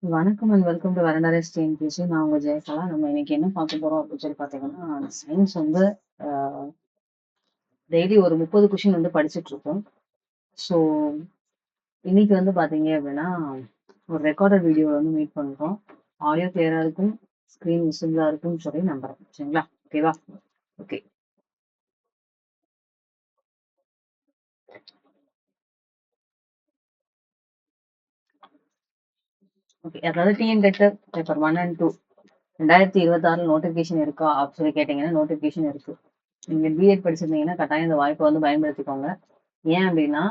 வணக்கம் and welcome to வரண்டரஸ் TNPSC. நான் உங்க ஜெயகலா. நம்ம இன்னைக்கு என்ன பார்க்க போறோம் அப்படின்னு சொல்லி பார்த்தீங்கன்னா, சயின்ஸ் வந்து டெய்லி ஒரு 30 கொஷின் வந்து படிச்சுட்டு இருக்கோம். ஸோ இன்னைக்கு வந்து பார்த்தீங்க அப்படின்னா, ஒரு ரெக்கார்டட் வீடியோ வந்து மீட் பண்ணுறோம். ஆடியோ கிளியரா இருக்கும், ஸ்க்ரீன் விசிபிளா இருக்கும்னு சொல்லி நம்புறேன். சரிங்களா? ஓகேவா? ஓகே. ஓகே. அதாவது TN dead paper 1 and 2 2026 notification இருக்கா அப்படின்னு சொல்லி கேட்டீங்கன்னா, நோட்டிஃபிகேஷன் இருக்கு. நீங்க பிஎட் படிச்சிருந்தீங்கன்னா கட்டாயம் இந்த வாய்ப்பை வந்து பயன்படுத்திக்கோங்க. ஏன் அப்படின்னா,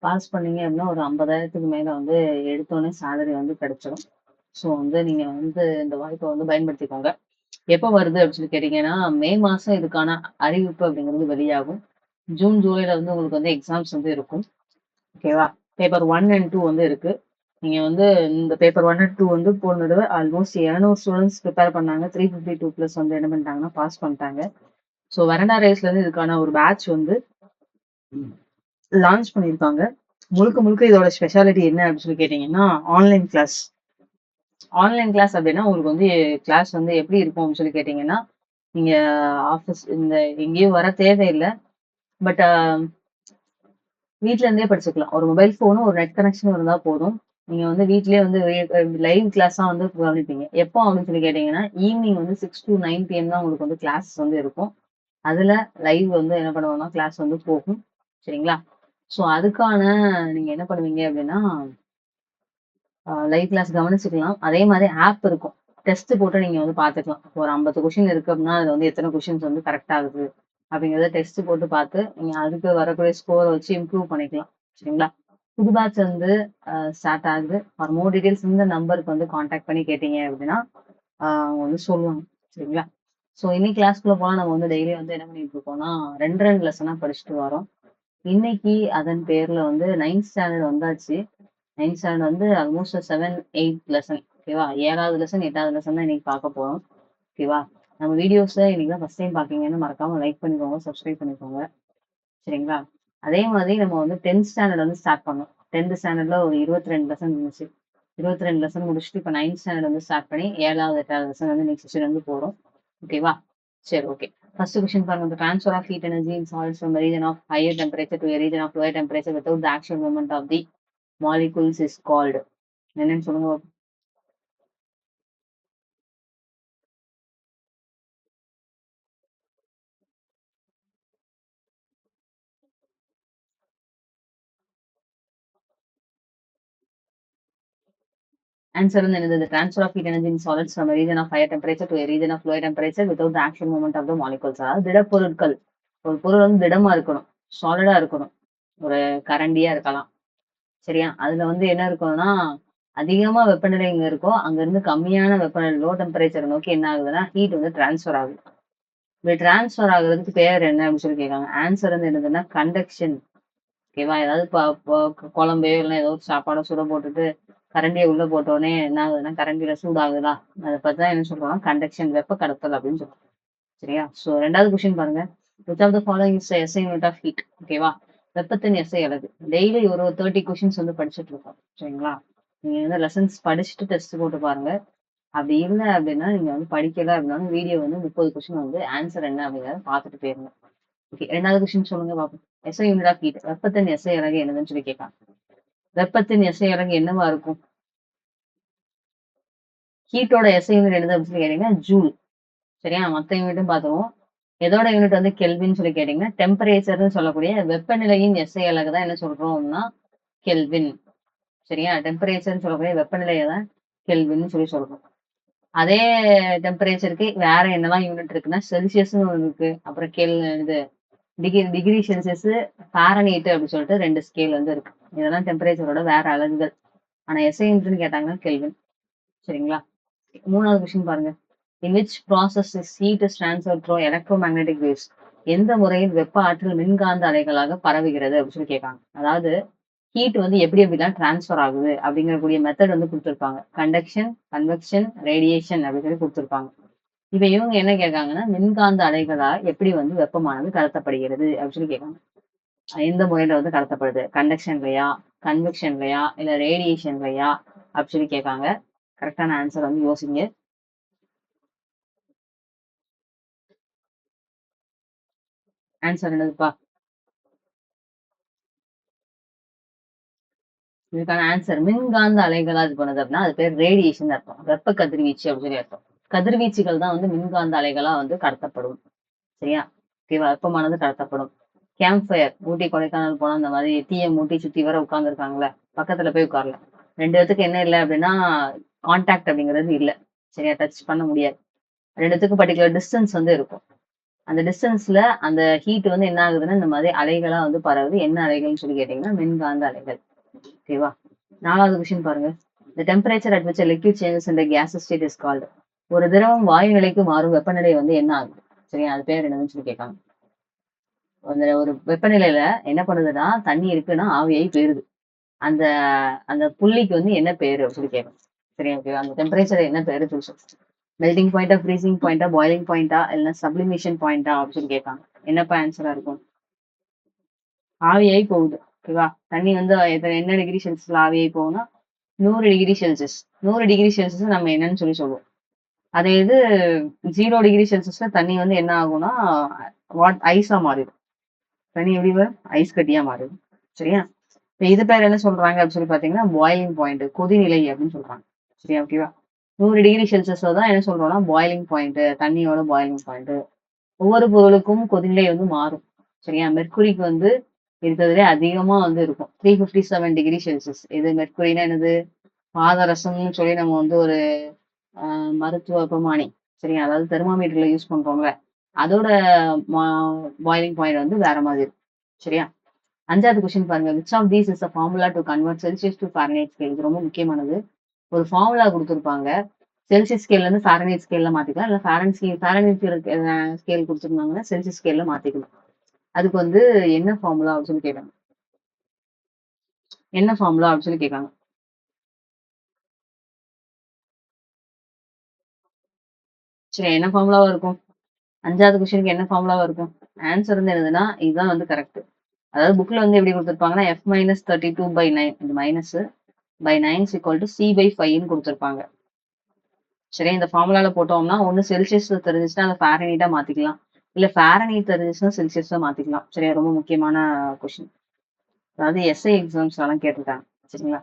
பாஸ் பண்ணீங்க அப்படின்னா ஒரு 50,000க்கு மேல வந்து எடுத்தோனே சேலரி வந்து கிடைச்சிரும். ஸோ வந்து நீங்க வந்து இந்த வாய்ப்பை வந்து பயன்படுத்திக்கோங்க. எப்போ வருது அப்படின்னு சொல்லி கேட்டீங்கன்னா, மே மாசம் இதுக்கான அறிவிப்பு அப்படிங்கிறது வெளியாகும். ஜூன், ஜூலைல வந்து உங்களுக்கு வந்து எக்ஸாம்ஸ் வந்து இருக்கும். ஓகேவா? பேப்பர் 1 அண்ட் 2 வந்து இருக்கு. நீங்க வந்து இந்த பேப்பர் 1 அண்ட் 2 வந்து போன தடவ ஆல்மோஸ்ட் 700 ஸ்டூடண்ட்ஸ் ப்ரிப்பேர் பண்ணாங்க. 352 பிளஸ் வந்து என்ன பண்ணிட்டாங்கன்னா பாஸ் பண்ணிட்டாங்க. ஸோ வரண்டா ரேஸ்ல இருந்து இதுக்கான ஒரு பேட்ச் வந்து லான்ச் பண்ணியிருக்காங்க. முழுக்க முழுக்க இதோட ஸ்பெஷாலிட்டி என்ன அப்படின்னு சொல்லி கேட்டீங்கன்னா, ஆன்லைன் கிளாஸ். ஆன்லைன் கிளாஸ் அப்படின்னா உங்களுக்கு வந்து கிளாஸ் வந்து எப்படி இருக்கும் அப்படின்னு சொல்லி கேட்டீங்கன்னா, நீங்க ஆஃபீஸ் இந்த எங்கேயும் வர தேவையில்லை. பட் வீட்ல இருந்தே படிச்சுக்கலாம். ஒரு மொபைல் ஃபோனும், ஒரு நெட் கனெக்ஷனும் இருந்தா போதும். நீங்க வந்து வீட்லயே வந்து லைவ் கிளாஸா வந்து கவனிப்பீங்க. எப்போ அப்படின்னு சொல்லி கேட்டீங்கன்னா, ஈவினிங் வந்து 6 to 9 PM தான் உங்களுக்கு வந்து கிளாஸ் வந்து இருக்கும். அதுல லைவ் வந்து என்ன பண்ணுவோம்னா, கிளாஸ் வந்து போகும். சரிங்களா? ஸோ அதுக்கான நீங்க என்ன பண்ணுவீங்க அப்படின்னா, லைவ் கிளாஸ் கவனிச்சுக்கலாம். அதே மாதிரி ஆப் இருக்கும். டெஸ்ட் போட்டு நீங்க வந்து பார்த்துக்கலாம். இப்போ ஒரு 50 கொஸ்டின் இருக்கு அப்படின்னா, அதுல வந்து எத்தனை கொஸ்டின்ஸ் வந்து கரெக்ட் ஆகுது அப்படிங்கிறத டெஸ்ட் போட்டு பார்த்து, நீங்க அதுக்கு வரக்கூடிய ஸ்கோரை வச்சு இம்ப்ரூவ் பண்ணிக்கலாம். சரிங்களா? புது பேட்ச் வந்து ஸ்டார்ட் ஆகுது. ஃபார் மோர் டீடைல்ஸ் இந்த நம்பருக்கு வந்து கான்டாக்ட் பண்ணி கேட்டீங்க அப்படின்னா, அவங்க வந்து சொல்லுவாங்க. சரிங்களா? ஸோ இன்னைக்கு கிளாஸ்க்குள்ள போனா நம்ம வந்து டெய்லி வந்து என்ன பண்ணிட்டு இருக்கோம்னா, 2, 2 லெசனா படிச்சுட்டு வரோம். இன்னைக்கு அதன் பேர்ல வந்து 9th ஸ்டாண்டர்ட் வந்தாச்சு. 9th ஸ்டாண்டர்ட் வந்து ஆல்மோஸ்ட் 7, 8 லெசன். ஓகேவா? 7வது லெசன், 8வது லெசன் தான் இன்னைக்கு பார்க்க போறோம். ஓகேவா? நம்ம வீடியோஸ இன்னைக்கு தான் ஃபர்ஸ்ட் டைம் பார்க்கீங்கன்னு மறக்காம லைக் பண்ணிக்கோங்க, சப்ஸ்கிரைப் பண்ணிக்கோங்க. சரிங்களா? அதே மாதிரி நம்ம வந்து 10th ஸ்டாண்டர்ட் வந்து ஸ்டார்ட் பண்ணோம். 10th ஸ்டாண்டர்ட்ல ஒரு 22 லெசன் இருந்துச்சு. 22 லெசன் முடிச்சுட்டு இப்ப 9th ஸ்டாண்டர்ட் வந்து ஸ்டார்ட் பண்ணி 7வது, 8வது லெசன் வந்து நெக்ஸ்ட் செஷன் வந்து போறோம். ஓகேவா? சரி, ஓகே. ஃபர்ஸ்ட் கொஸ்டின் பாருங்க. The transfer of heat energy in solids from a region of higher temperature to a region of lower temperature without the actual movement of the molecules is called. என்னன்னு சொல்லுங்க. Answer வந்து என்னது? The transfer of heat energy in solids from a region of higher temperature to a region of lower temperature without the actual movement of the molecules. அதாவது திடப்பொருட்கள். ஒரு பொருள் வந்து திடமா இருக்கணும். சாலிடா இருக்கணும். ஒரு கரண்டியா இருக்கலாம். சரியா? அதுல வந்து என்ன இருக்கணும்னா, அதிகமா வெப்பநிலை எங்க இருக்கோ, அங்க இருந்து கம்மியான வெப்பநிலை லோ டெம்பரேச்சர் நோக்கி என்ன ஆகுதுன்னா, ஹீட் வந்து டிரான்ஸ்ஃபர் ஆகுது. இப்படி டிரான்ஸ்ஃபர் ஆகுறதுக்கு பேர் என்ன அப்படின்னு சொல்லி கேட்காங்க. ஆன்சர் வந்து என்னதுன்னா கண்டக்ஷன். ஓகேவா? ஏதாவது குழம்பையோ இல்ல ஏதோ ஒரு சாப்பாடோ சுட போட்டுட்டு கரண்டிய உள்ள போட்டோனே என்ன ஆகுதுன்னா, கரண்டில சூடாகுதா? அத பத்தி தான் என்ன சொல்றோம்னா கண்டக்ஷன் வெப்ப கடத்தல் அப்படின்னு சொல்றோம். சரியா? ஸோ 2வது கொஸ்டின் பாருங்க. Which of the following is SI unit of heat? ஓகேவா? வெப்பத்தின் எஸ்ஐ அலகு. டெய்லி ஒரு 30 கொஸ்டின்ஸ் வந்து படிச்சுட்டு இருக்கோம். சரிங்களா? நீங்க வந்து லெசன்ஸ் படிச்சுட்டு டெஸ்ட் போட்டு பாருங்க. அப்படி இல்ல அப்படின்னா, நீங்க வந்து படிக்கல அப்படின்னாலும் வீடியோ வந்து 30 கொஸ்டின் வந்து ஆன்சர் என்ன அப்படிங்கிறத பார்த்துட்டு போயிருங்க. ஓகே. 2வது கொஸ்டின் சொல்லுங்க பார்ப்போம். SI unit of heat. வெப்பத்தின் எஸ்ஐ அலகு என்னதுன்னு சொல்லி கேட்கலாம். வெப்பத்தின் எஸ்ஐ அலகு என்னவா இருக்கும்? ஹீட்டோட எஸ்ஐ யூனிட் என்னது அப்படின்னு சொல்லி கேட்டீங்கன்னா, ஜூல். சரியா? மத்த யூனிட்டும் பார்த்துருவோம். எதோட யூனிட் வந்து கெல்வின் சொல்லி கேட்டீங்கன்னா, டெம்பரேச்சர்ன்னு சொல்லக்கூடிய வெப்பநிலையின் எஸ்ஐ அலகு தான் என்ன சொல்றோம்னா, கெல்வின். சரியா? டெம்பரேச்சர்ன்னு சொல்லக்கூடிய வெப்பநிலையை தான் கெல்வின்னு சொல்லி சொல்றோம். அதே டெம்பரேச்சருக்கு வேற என்னலாம் யூனிட் இருக்குன்னா, செல்சியஸ்ன்னு ஒண்ணு இருக்கு. அப்புறம் இது டிகிரி டிகிரி செல்சியஸ், ஃபாரன்ஹீட் அப்படின்னு சொல்லிட்டு 2 ஸ்கேல் வந்து இருக்கு. இதெல்லாம் டெம்பரேச்சரோட வேற அலகுகள். ஆனா எஸ்ஐ யூனிட்னு கேட்டாங்கன்னா கெல்வின். சரிங்களா? 3வது கொஸ்டின் பாருங்க. In which process is heat is transferred through electromagnetic waves? எந்த முறையில் வெப்ப ஆற்றல் மின்காந்த அலைகளாக பரவுகிறது அப்படின்னு சொல்லி கேட்காங்க. அதாவது ஹீட் வந்து எப்படி எப்படிலாம் டிரான்ஸ்ஃபர் ஆகுது அப்படிங்கக்கூடிய மெத்தட் வந்து கொடுத்துருப்பாங்க. கண்டக்ஷன், கன்வெக்ஷன், ரேடியேஷன் அப்படின்னு சொல்லி கொடுத்துருப்பாங்க. இப்ப இவங்க என்ன கேட்காங்கன்னா, மின்காந்த அலைகளா எப்படி வந்து வெப்பமானது கடத்தப்படுகிறது அப்படின்னு சொல்லி கேட்காங்க. எந்த முறையில வந்து கடத்தப்படுது? கண்டக்ஷன்லயா, கன்வெக்ஷன்லயா, இல்ல ரேடியேஷன்லயா, அப்படின்னு சொல்லி கேட்காங்க. கரெக்டான ஆன்சர் வந்து யோசிங்க. ஆன்சர் என்னதுப்பா? இதுக்கான ஆன்சர் மின்காந்த அலைகளா இது பண்ணுது அப்படின்னா அது பேர் ரேடியேஷன் அர்த்தம். வெப்ப கதிர்வீச்சு அப்படின்னு சொல்லி அர்த்தம். கதிர்வீச்சுகள் தான் வந்து மின்காந்த அலைகளா வந்து கடத்தப்படும். சரியா? ஓகேவா? வெப்பமானது கடத்தப்படும். கேம்ப் ஃபயர் ஊட்டி கொடைக்கானல் போனா அந்த மாதிரி தீய மூட்டி சுத்தி வர உட்கார்ந்துருக்காங்கல்ல, பக்கத்துல போய் உட்காரலாம். 2 பேத்துக்கு என்ன இல்ல அப்படின்னா, கான்டாக்ட் அப்படிங்கிறது இல்ல. சரியா? டச் பண்ண முடியாது. 2 பேத்துக்கும் பர்ட்டிகுலர் டிஸ்டன்ஸ் வந்து இருக்கும். அந்த டிஸ்டன்ஸ்ல அந்த ஹீட் வந்து என்ன ஆகுதுன்னா, இந்த மாதிரி அலைகளா வந்து பரவுது. என்ன அலைகள்னு சொல்லி கேட்டீங்கன்னா, மின்காந்த அலைகள். ஓகேவா? 4வது கொஸ்டின் பாருங்க. The temperature at which a liquid changes in the gaseous state is called. ஒரு திரவம் வாயு நிலைக்கு மாறும் வெப்பநிலை வந்து என்ன ஆகும்? சரியா? அது பேர் என்னதுன்னு சொல்லி கேட்காங்க. அந்த ஒரு வெப்பநிலையில என்ன பண்ணுதுன்னா, தண்ணி இருக்குன்னா ஆவியாயி போயிருது. அந்த அந்த புள்ளிக்கு வந்து என்ன பேரு? அப்படின்னு சொல்லி கேட்கணும். சரியா? ஓகேவா? அந்த டெம்பரேச்சர் என்ன பேரு சொல்லு. மெல்டிங் பாயிண்டா, ஃப்ரீசிங் பாயிண்டா, பாய்லிங் பாயிண்டா, இல்ல சப்ளிமேஷன் பாயிண்டா அப்படின்னு சொல்லி கேட்காங்க. என்னப்பா ஆன்சரா இருக்கும்? ஆவியாயி போகுது. ஓகேவா? தண்ணி வந்து என்ன டிகிரி செல்சியஸ்ல ஆவியாயி போகும்னா 100 டிகிரி செல்சியஸ். 100 டிகிரி செல்சியஸ் நம்ம என்னன்னு சொல்லி சொல்லுவோம். அதே இது 0 டிகிரி செல்சியஸ்ல தண்ணி வந்து என்ன ஆகும்னா, ஐஸா மாறிடும். தண்ணி எப்படி வரும்? ஐஸ் கட்டியா மாறிடும். சரியா? இப்ப இது பேர் என்ன சொல்றாங்க அப்படின்னு சொல்லி பாத்தீங்கன்னா, பாய்லிங் பாயிண்ட் கொதிநிலை அப்படின்னு சொல்றாங்க. சரியா? ஓகேவா? 100 டிகிரி செல்சியஸ்ல தான் என்ன சொல்றோம்னா, பாய்லிங் பாயிண்ட் தண்ணியோட பாய்லிங் பாயிண்ட். ஒவ்வொரு பொருளுக்கும் கொதிநிலை வந்து மாறும். சரியா? மெர்க்குரிக்கு வந்து இருக்கிறதுலே அதிகமா வந்து இருக்கும். 357 டிகிரி செல்சியஸ். இது மெர்க்குரினா என்னது? பாதரசம்னு சொல்லி நம்ம வந்து ஒரு மருத்துவ வெப்பமானி. சரியா? அதாவது தெர்மாமீட்டர்ல யூஸ் பண்றோம்ல. அதோட மா பாய்லிங் பாயிண்ட் வந்து வேற மாதிரி இருக்கும். சரியா? 5வது கொஸ்டின் பாருங்க. Which of these is a formula to convert Celsius to Fahrenheit scale? இது ரொம்ப முக்கியமானது. ஒரு ஃபார்முலா குடுத்திருப்பாங்க. செல்சியஸ் ஸ்கேல்ல இருந்து ஃபாரன்ஹீட் ஸ்கேல்ல மாத்திக்கலாம். இல்ல ஃபாரன்ஹீட் ஸ்கேல் குடுத்திருந்தாங்கன்னா, செல்சியஸ் ஸ்கேல்ல மாத்திக்கலாம். அதுக்கு வந்து என்ன ஃபார்முலா அப்படின்னு சொல்லி கேட்காங்க. என்ன ஃபார்முலா அப்படின்னு சொல்லி கேட்காங்க. சரி என்ன ஃபார்முலாவா இருக்கும்? 5வது கொஸ்டினுக்கு என்ன ஃபார்முலாவா இருக்கும்? ஆன்சர் வந்து என்னதுன்னா, இதுதான் வந்து கரெக்ட். அதாவது புக்ல வந்து எப்படி குடுத்திருப்பாங்கன்னா, F-32/9 இந்த minus by 9 is equal to C/5ன்னு குடுத்திருப்பாங்க. சரி இந்த ஃபார்முலால போட்டோம்னா, ஒண்ணு செல்சியஸ்ல தெரிஞ்சுச்சுன்னா, அத ஃபாரன்ஹீட்டா மாத்திக்கலாம். இல்ல ஃபாரன்ஹீட் தெரிஞ்சுச்சுன்னா, செல்சியஸா மாத்திக்கலாம். சரியா? ரொம்ப முக்கியமான கொஸ்டின். அதாவது எஸ்ஐ எக்ஸாம்ஸ்லலாம் கேட்டிருக்காங்க. சரிங்களா?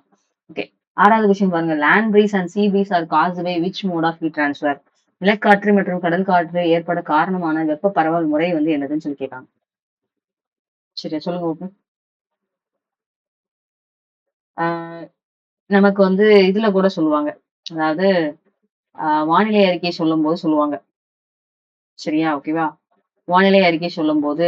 ஓகே. 6வது கொஸ்டின் பாருங்க. Land breeze and sea breeze are caused by which mode of heat transfer? நிலக்காற்று மற்றும் கடல் காற்று ஏற்பட காரணமான வெப்ப பரவல் முறை வந்து என்னதுன்னு சொல்லி கேட்காங்க. சரியா? சொல்லுங்க பாப்போம். ஆ நமக்கு வந்து இதுல கூட சொல்லுவாங்க. அதாவது வானிலை அறிக்கை சொல்லும்போது சொல்லுவாங்க. சரியா? ஓகேவா? வானிலை அறிக்கை சொல்லும்போது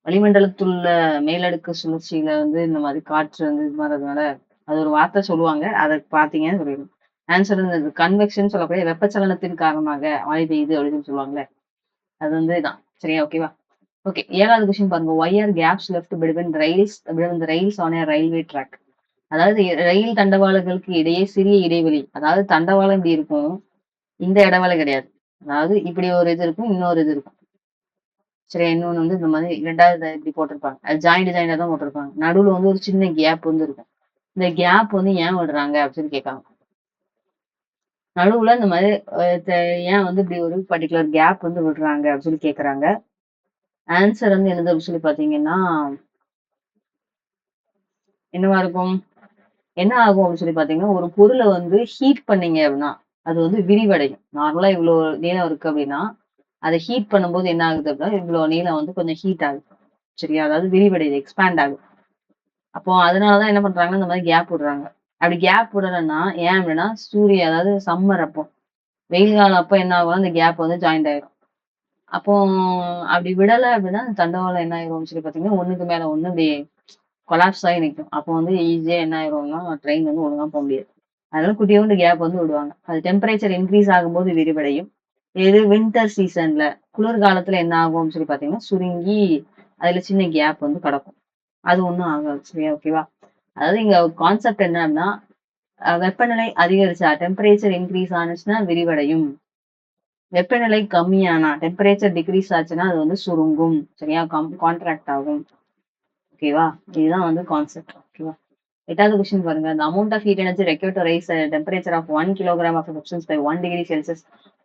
வளிமண்டலத்துள்ள மேலடுக்கு சுழற்சியில வந்து இந்த மாதிரி காற்று வந்து இது மாறதுனால, அது ஒரு வார்த்தை சொல்லுவாங்க. அத பார்த்தீங்கன்னு சொல்லிடணும். ஆன்சர் வந்து கன்வெக்ஷன் சொல்லக்கூடிய வெப்பச்சலனத்தின் காரணமாக மழை பெய்யுது அப்படின்னு சொல்லுவாங்கல்ல. அது வந்து இதான். சரியா? ஓகேவா? ஓகே. 7வது கொஸ்டின் பாருங்க. Why are gaps left between the rails on a railway track? அதாவது ரயில் தண்டவாளங்களுக்கு இடையே சிறிய இடைவெளி. அதாவது தண்டவாளம் இப்படி இருக்கும். இந்த இடைவெளி கிடையாது. அதாவது இப்படி ஒரு இது இருக்கும். இன்னொரு இது இருக்கும். சரி இன்னொன்னு வந்து இந்த மாதிரி 2வது இப்படி போட்டிருப்பாங்க. அது ஜாயிண்டா தான் போட்டிருப்பாங்க. நடுவுல வந்து ஒரு சின்ன கேப் வந்து இருக்கும். இந்த கேப் வந்து ஏன் விடுறாங்க அப்படின்னு கேட்காங்க. நடுவுல இந்த மாதிரி ஏன் வந்து இப்படி ஒரு பர்ட்டிகுலர் கேப் வந்து விடுறாங்க அப்படின்னு சொல்லி கேட்கறாங்க. ஆன்சர் வந்து என்னது அப்படின்னு சொல்லி பாத்தீங்கன்னா, என்னவா இருக்கும்? என்ன ஆகும் அப்படின்னு சொல்லி பாத்தீங்கன்னா, ஒரு பொருள வந்து ஹீட் பண்ணீங்க அப்படின்னா, அது வந்து விரிவடையும். நார்மலா இவ்வளோ நீளம் இருக்கு அப்படின்னா, அத ஹீட் பண்ணும்போது என்ன ஆகுது அப்படின்னா, இவ்வளோ நீளம் வந்து கொஞ்சம் ஹீட் ஆகுது. சரியா? அதாவது விரிவடையுது, எக்ஸ்பேண்ட் ஆகுது. அப்போ அதனால தான் என்ன பண்றாங்கன்னா, இந்த மாரி கேப் விடுறாங்க. அப்படி கேப் விடலன்னா, ஏன் அப்படின்னா, அதாவது சம்மர் அப்போ. வெயில் காலம் அப்போ என்ன ஆகும்னா, அந்த கேப் வந்து ஜாயிண்ட் ஆயிரும். அப்போ அப்படி விடல அப்படின்னா, அந்த தண்டவாளம் என்ன ஆயிரும்னு சொல்லி பார்த்தீங்கன்னா, ஒண்ணுக்கு மேல ஒண்ணு அப்படியே கொலாப்ஸ் ஆகி நிக்கும். அப்போ வந்து ஈஸியா என்ன ஆயிரும்னா, ட்ரெயின் வந்து ஒழுங்கா போ முடியாது. அதனால குட்டியோண்டு கேப் வந்து விடுவாங்க. அது டெம்பரேச்சர் இன்கிரீஸ் ஆகும்போது விரிவடையும். இது வின்டர் சீசன்ல குளிர்காலத்துல என்ன ஆகும் அப்படின்னு சொல்லி பார்த்தீங்கன்னா, சுருங்கி அதுல சின்ன கேப் வந்து கிடக்கும். அது ஒண்ணும் ஆகாது. சரியா? ஓகேவா? அதாவது இங்க கான்செப்ட் என்ன அப்படின்னா, வெப்பநிலை அதிகரிச்சா டெம்பரேச்சர் இன்கிரீஸ் ஆனுச்சுன்னா விரிவடையும். வெப்பநிலை கம்மியானா டெம்பரேச்சர் டிக்ரீஸ் ஆச்சுன்னா அது வந்து சுருங்கும். சரியா? கான்ட்ராக்ட் ஆகும். ஓகேவா? இதுதான் வந்து கான்செப்ட். ஓகேவா? 8வது கொஸ்டின் பாருங்க. The amount of heat energy required to raise the temperature of 1 kilogram of a substance by 1 degree Celsius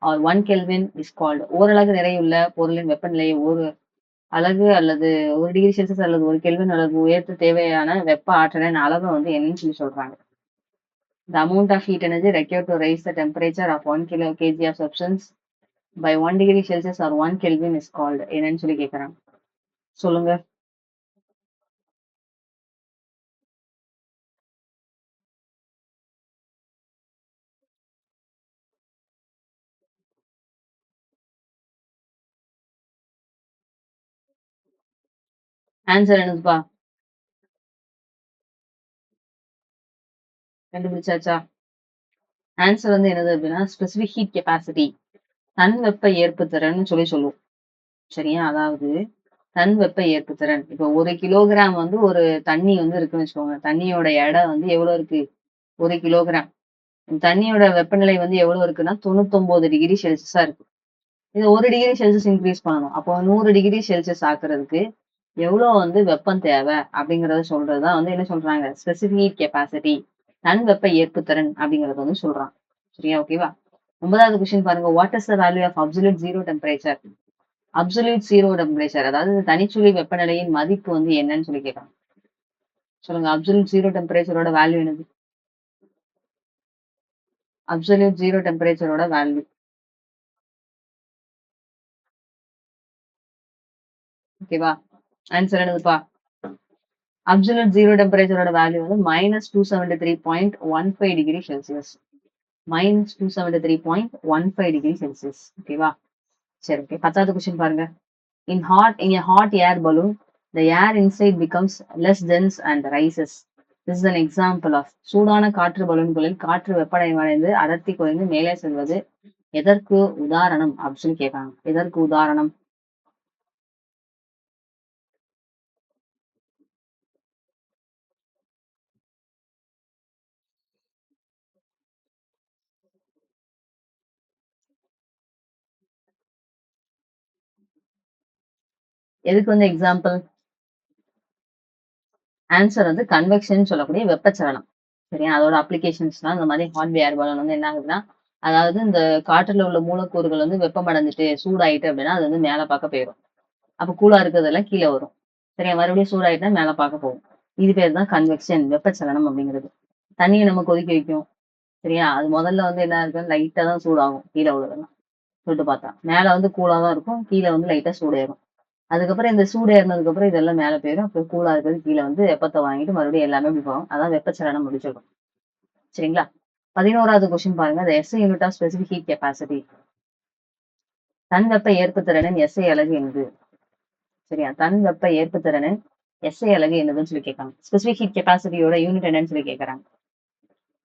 or 1 Kelvin is called. ஓரலகு நிறையுள்ள பொருளின் வெப்பநிலையை ஒரு அலகு அல்லது 1 டிகிரி செல்சியஸ் அல்லது 1 கெல்வின் அளவு உயர்த்த தேவையான வெப்ப ஆற்றலின் அளவை வந்து என்னன்னு சொல்லி சொல்றாங்க. The amount of heat energy required to raise the temperature of 1 kg of substance by 1 degree Celsius or 1 Kelvin is called. என்னன்னு சொல்லி கேக்குறாங்க. சொல்லுங்க. ஆன்சர் என்னதுப்பா? கண்டுபிடிச்சாச்சா? ஆன்சர் வந்து என்னது அப்படின்னா ஸ்பெசிபிக் ஹீட் கெப்பாசிட்டி, தன் வெப்ப ஏற்புத்திறன் சொல்லி சொல்லுவோம். சரியா? அதாவது தன் வெப்ப ஏற்புத்திறன். இப்போ 1 கிலோகிராம் வந்து ஒரு தண்ணி வந்து இருக்குன்னு வச்சுக்கோங்க. தண்ணியோட எடை வந்து எவ்வளவு இருக்கு? 1 கிலோகிராம். தண்ணியோட வெப்பநிலை வந்து எவ்வளவு இருக்குன்னா 99 டிகிரி செல்சியஸா இருக்கு. இது 1 டிகிரி செல்சியஸ் இன்க்ரீஸ் பண்ணணும். அப்போ 100 டிகிரி செல்சியஸ் ஆக்குறதுக்கு எவ்வளவு வந்து வெப்பம் தேவை அப்படிங்கறத சொல்றதுதான் வந்து என்ன சொல்றாங்க? ஸ்பெசிபிக் ஹீட் கெப்பாசிட்டி, தன் வெப்ப ஏற்புத்திறன் அப்படிங்கறது வந்து சொல்றாங்க. சரியா? ஓகேவா? 9வது கொஸ்டின் பாருங்க. What is the value of absolute zero temperature? Absolute zero temperature அதாவது தனிச்சுழி வெப்பநிலையின் மதிப்பு வந்து என்னன்னு சொல்லி கேட்கறாங்க. சொல்லுங்க. அப்சல்யூட் ஜீரோ டெம்பரேச்சரோட வேல்யூ என்னது? அப்சல்யூட் ஜீரோ டெம்பரேச்சரோட வேல்யூ. ஓகேவா? ஆன்சர் என்னதுப்பா? அப்சல்யூட் ஜீரோ டெம்பரேச்சரோட வேல்யூ வந்து -273.15 டிகிரி செல்சியஸ். -273.15 degree Celsius. ஓகேவா? சரி, ஓகே. 10வது கொஸ்டின் பாருங்க. In a hot air balloon, the air inside becomes less dense and rises. This is an example of. சூடான காற்று பலூன்களில் காற்று வெப்பமடைந்து அடர்த்தி குறைந்து மேலே செல்வது எதற்கு உதாரணம் அப்படின்னு சொல்லி கேட்காங்க. எதற்கு உதாரணம்? எதுக்கு வந்து எக்ஸாம்பிள்? ஆன்சர் வந்து கன்வெக்ஷன் சொல்லக்கூடிய வெப்பச்சலனம். சரியா? அதோட அப்ளிகேஷன்ஸ்லாம் இந்த மாதிரி ஹாட் ஏர் பலூன் வந்து என்ன ஆகுதுன்னா, அதாவது இந்த காற்றுல உள்ள மூலக்கூறுகள் வந்து வெப்பமடைஞ்சிட்டு சூடாயிட்டு அப்படின்னா அது வந்து மேல பார்க்க போயிடும். அப்ப கூலா இருக்கிறதெல்லாம் கீழே வரும். சரியா? மறுபடியும் சூடாயிட்டா மேல பார்க்க போகும். இது பேர் தான் கன்வெக்ஷன், வெப்பச்சலனம் அப்படிங்கிறது. தண்ணியை நம்ம கொதிக்க வைக்கும். சரியா? அது முதல்ல வந்து என்ன இருக்கும்? லைட்டா தான் சூடாகும். கீழே உள்ளதெல்லாம் தொட்டு பார்த்தா. மேல வந்து கூலா தான் இருக்கும். கீழே வந்து லைட்டா சூடேறும். அதுக்கப்புறம் இந்த சூடு ஏறினதுக்கு அப்புறம் இதெல்லாம் மேல போயிடும். அப்புறம் கூலா இருக்கிறது கீழே வந்து வெப்பத்தை வாங்கிட்டு மறுபடியும் எல்லாமே இப்படி போகும். அதான் வெப்பச்சலனம் அப்படி சொல்றோம். சரிங்களா? 11வது கொஸ்டின் பாருங்க. The SI unit of specific heat capacity. தன் வெப்ப ஏற்புத்திறனின் SI அலகு என்னது? சரியா? தன் வெப்ப ஏற்புத்திறனின் SI அலகு என்னதுன்னு சொல்லி கேட்காங்க. ஸ்பெசிபிக் ஹீட் கெப்பாசிட்டியோட யூனிட் என்னன்னு சொல்லி கேட்கறாங்க.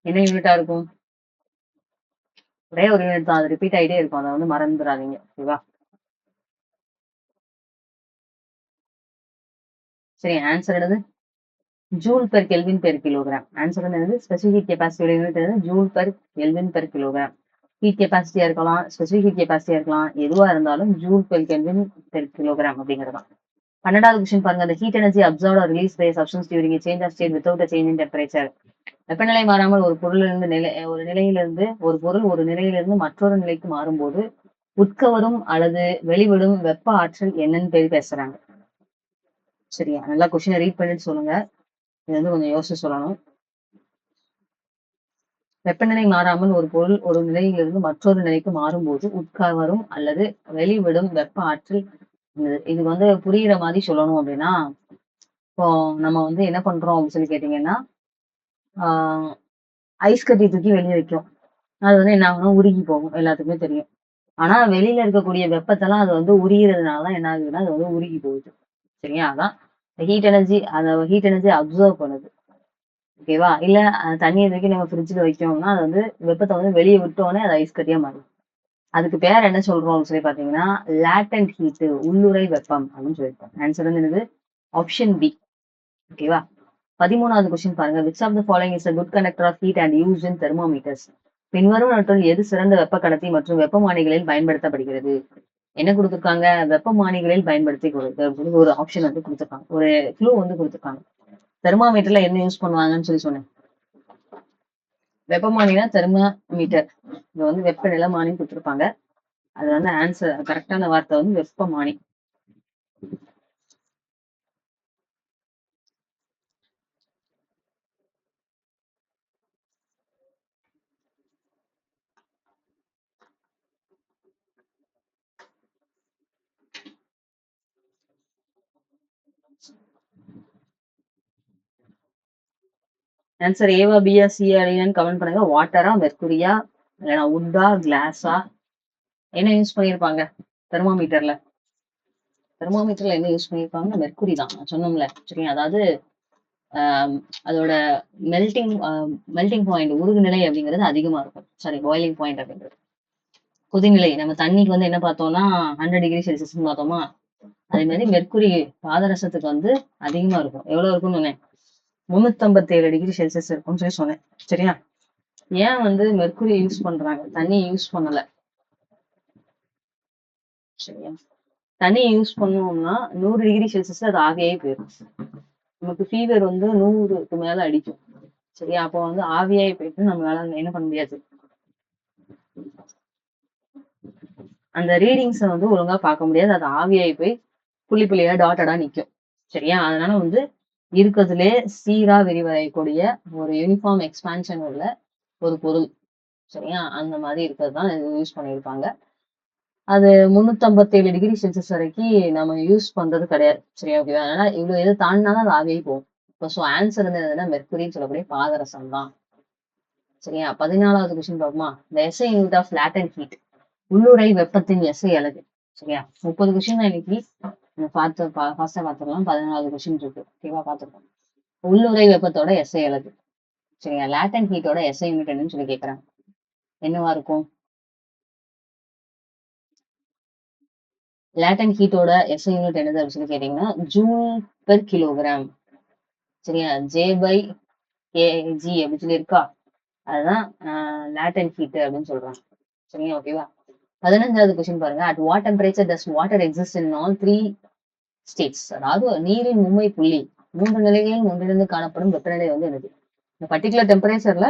என்ன யூனிட்டா இருக்கும்? ஒரே ஒரு யூனிட் தான். அது ரிப்பீட் ஆயிட்டே இருக்கும். அதை வந்து மறந்துடாதீங்க. ஓகேவா? சரி, ஆன்சர் என்னது? Joule per kelvin per kilogram. Answer என்னது? ஸ்பெசிபிக் ஹீட் கெப்பாசிட்டியோட யூனிட் என்னது? Joule per kelvin per kilogram. Heat கெப்பாசிட்டியா இருக்கலாம், ஸ்பெசிபிக் ஹீட் கெப்பாசிட்டியா இருக்கலாம், எதுவா இருந்தாலும் joule per kelvin per kilogram அப்படிங்கிறது தான். 12வது கொஸ்டின் பாருங்க. The heat energy absorbed or released by a substance during a change of state without a change in temperature. வெப்பநிலை மாறாமல் ஒரு நிலையிலிருந்து ஒரு பொருள் ஒரு நிலையிலிருந்து மற்றொரு நிலைக்கு மாறும்போது உட்கவரும் அல்லது வெளிவிடும் வெப்ப ஆற்றல் என்னன்னு பேசுறாங்க. சரியா? நல்லா கொஸ்டினை ரீட் பண்ணிட்டு சொல்லுங்க. இது வந்து கொஞ்சம் யோசிச்சு சொல்லணும். வெப்பநிலை மாறாமல் ஒரு பொருள் ஒரு நிலையிலிருந்து மற்றொரு நிலைக்கு மாறும்போது உட்கவரும் அல்லது வெளிவிடும் வெப்ப ஆற்றல். இது வந்து புரியுற மாதிரி சொல்லணும் அப்படின்னா, இப்போ நம்ம வந்து என்ன பண்றோம் அப்படின்னு சொல்லி கேட்டீங்கன்னா, ஆஹ் ஐஸ் கட்டி தூக்கி வெளியே வைக்கும். அது வந்து என்ன ஆகும்னா உருகி போகும். எல்லாத்துக்குமே தெரியும். ஆனா வெளியில இருக்கக்கூடிய வெப்பத்தெல்லாம் அது வந்து உரிகிறதுனாலதான் என்ன ஆகுதுன்னா அது வந்து உருகி போகுது. சரியா? அதான் ஹீட் எனர்ஜி அப்சர்வ் பண்ணுது. ஓகேவா? இல்ல தண்ணியை தூக்கி நம்ம ஃப்ரிட்ஜ்ல வைக்கோம்னா அது வந்து வெப்பத்தை வந்து வெளியே விட்டோடனே அது ஐஸ் கட்டியா மாறும். அதுக்கு பேர் என்ன சொல்றோம் அப்படின்னு சொல்லி பாத்தீங்கன்னா லேட்டன்ட் ஹீட், உள்ளுறை வெப்பம் அப்படின்னு சொல்லியிருக்கோம். ஆன்சர் வந்து என்னது? Option B. ஓகேவா? 13வது கொஸ்டின் பாருங்க. Which of the following is a good conductor of heat and used in thermometers? பின்வருவனவற்றுள் எது சிறந்த வெப்ப கடத்தி மற்றும் வெப்பமானிகளில் பயன்படுத்தப்படுகிறது? என்ன கொடுத்திருக்காங்க? வெப்பமானிகளில் பயன்படுத்தி கொடுத்து அப்படின்னு ஒரு ஆப்ஷன் வந்து கொடுத்திருக்காங்க. ஒரு க்ளூ வந்து கொடுத்திருக்காங்க. தெர்மாமீட்டர்ல என்ன யூஸ் பண்ணுவாங்கன்னு சொல்லி சொன்னேன். வெப்பமானினா தெர்மாமீட்டர். இது வந்து வெப்பநிலைமானி கொடுத்துருப்பாங்க. அது வந்து ஆன்சர் கரெக்டான வார்த்தை வந்து வெப்பமானி. ஆன்சர் ஏவா பியா சியா இல்லையான்னு கமெண்ட் பண்ணுங்க. வாட்டரா, மெர்குரியா, இல்லைன்னா உட்டா, கிளாஸா, என்ன யூஸ் பண்ணியிருப்பாங்க தெர்மாமீட்டர்ல? தெர்மாமீட்டர்ல என்ன யூஸ் பண்ணியிருப்பாங்க? மெர்குரி தான் சொன்னோம்ல. சரியா, அதாவது அதோட மெல்டிங் மெல்டிங் பாயிண்ட் உருகுநிலை அப்படிங்கிறது அதிகமா இருக்கும். சாரி, பாயிலிங் பாயிண்ட் அப்படிங்கிறது கொதிநிலை. நம்ம தண்ணிக்கு வந்து என்ன பார்த்தோம்னா 100 டிகிரி செல்சியஸ் பார்த்தோமா, அதே மாதிரி மெர்குரி பாதரசத்துக்கு வந்து அதிகமா இருக்கும். எவ்வளவு இருக்கும்னு சொன்னேன்? 357 டிகிரி செல்சியஸ் இருக்கும்னு சொல்லி சொன்னேன். சரியா, ஏன் வந்து மெர்குரி யூஸ் பண்றாங்க, தண்ணி யூஸ் பண்ணல? சரியா, தண்ணி யூஸ் பண்ணோம்னா 100 டிகிரி செல்சியஸ் அது ஆவியாகி போயிடும். நமக்கு ஃபீவர் வந்து 100க்கு மேல அடிக்கும். சரியா, அப்போ வந்து ஆவியாகி போயிட்டு நம்மளால என்ன பண்ண முடியாது, அந்த ரீடிங்ஸை வந்து ஒழுங்கா பார்க்க முடியாது. அது ஆவியாகி போய் புள்ளி புள்ளியா டாட்டடா நிற்கும். சரியா, அதனால வந்து இருக்கிறதுலே சீரா விரிவடையக்கூடிய ஒரு யூனிஃபார்ம் எக்ஸ்பான்ஷன் உள்ள ஒரு பொருள். சரியா, அந்த மாதிரி இருக்கிறது தான் யூஸ் பண்ணியிருப்பாங்க. அது 357 டிகிரி செல்சியஸ் வரைக்கும் நம்ம யூஸ் பண்றது கிடையாது. சரியா, ஓகேவா? அதனால இவ்வளவு எது தாண்டினாலும் அது ஆவியாகி போகும். இப்போ ஸோ ஆன்சர் வந்து என்னதுன்னா மெர்குரின்னு சொல்லக்கூடிய பாதரசம் தான். சரியா, 14வது கொஸ்டின் பார்ப்போமா? The SI unit of latent heat, உள்ளுறை வெப்பத்தின் எஸ்ஐ அலகு. சரியா, 30 கொஸ்டின் தான் இன்னைக்கு ஃபாஸ்டா பார்த்துக்கலாம். 14வது கொஸ்டின் இருக்கு. ஓகேவா, பார்த்துருக்கோம். உள்ளுறை வெப்பத்தோட எஸ்ஐ அலகு. சரியா, லேட்டன்ட் ஹீட்டோட எஸ்ஐ யூனிட் என்னன்னு சொல்லி கேட்கறாங்க. என்னவா இருக்கும்? லேட்டன்ட் ஹீட்டோட எஸ்ஐ யூனிட் என்னது அப்படின்னு சொல்லி கேட்டீங்கன்னா ஜூல் பெர் கிலோகிராம். சரியா, ஜே பை கேஜி அப்படின்னு சொல்லி இருக்கா, அதுதான் லேட்டன்ட் ஹீட் அப்படின்னு சொல்றாங்க. சரியா, ஓகேவா? 15வது கொஸ்டின் பாருங்க. At what temperature does water exist in all 3 states? அதாவது நீரின் மும்மை புள்ளி 3 நிலைகளில் ஒன்றிணைந்து காணப்படும் வெப்பநிலை வந்து என்னது? இந்த பர்டிகுலர் டெம்பரேச்சர்ல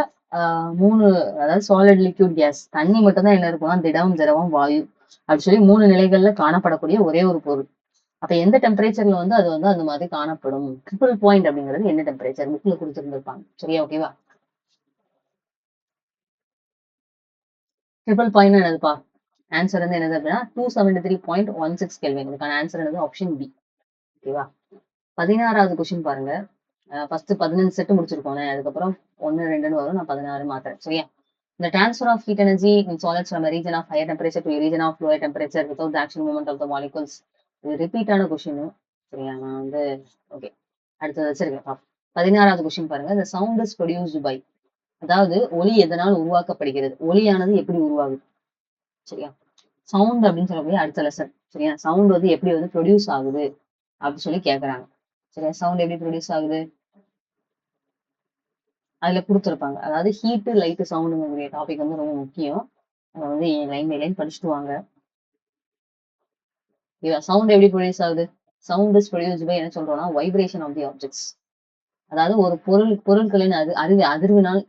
3, அதாவது சாலிட், லிக்விட், கேஸ், தண்ணி மட்டும் தான் என்ன இருக்கும்னா திடம், திரவம், வாயு அப்படி சொல்லி 3 நிலைகள்ல காணப்படக்கூடிய ஒரே ஒரு பொருள். அப்ப எந்த டெம்பரேச்சர்ல வந்து அது வந்து அந்த மாதிரி காணப்படும்? ட்ரிபிள் பாயிண்ட் அப்படிங்கிறது என்ன டெம்பரேச்சர் புக்ல கொடுத்துருந்துருப்பாங்க. சரியா, ஓகேவா? ட்ரிபிள் பாயிண்ட் என்னதுப்பா? ஆன்சர் வந்து என்னது அப்படின்னா 273.16 கெல்வின். இதுக்கான ஆன்சர் என்னது? Option B. ஓகேவா? 16வது கொஸ்டின் பாருங்க. ஃபர்ஸ்ட் 15 செட் முடிச்சிருக்கோம். அதுக்கப்புறம் 1, 2ன்னு வரும். நான் 16 மாத்துறேன். சரியா, the transfer of heat energy in solids from a region of higher temperature to a region of lower temperature without the action movement of the molecules. இது repeat ஆன கொஸ்டின். சரியா, நான் வந்து ஓகே அடுத்தது வச்சிருக்கேன். 16வது கொஸ்டின் பாருங்க. the sound is produced by, அதாவது ஒலி எதனால் உருவாக்கப்படுகிறது? ஒலியானது எப்படி உருவாகுது? சரியா, சவுண்ட் அப்படின்னு சொல்லக்கூடிய அடுத்த லெசன். சரியா, சவுண்ட் வந்து எப்படி வந்து ப்ரொடியூஸ் ஆகுது அப்படின்னு சொல்லி கேக்குறாங்க. சரியா, சவுண்ட் எப்படி ப்ரொடியூஸ் ஆகுது அதுல கொடுத்துருப்பாங்க. அதாவது ஹீட், லைட், சவுண்டுங்கக்கூடிய டாபிக் வந்து ரொம்ப முக்கியம். அதை வந்து லைன் பை லைன் படிச்சுட்டு வாங்க. சவுண்ட் எப்படி ப்ரொடியூஸ் ஆகுது? சவுண்ட் இஸ் ப்ரொடியூஸ்ட் பை என்ன சொல்றோம்னா வைப்ரேஷன் ஆஃப் தி ஆப்ஜெக்ட்ஸ். அதாவது ஒரு பொருட்களின் அதிர்வினால்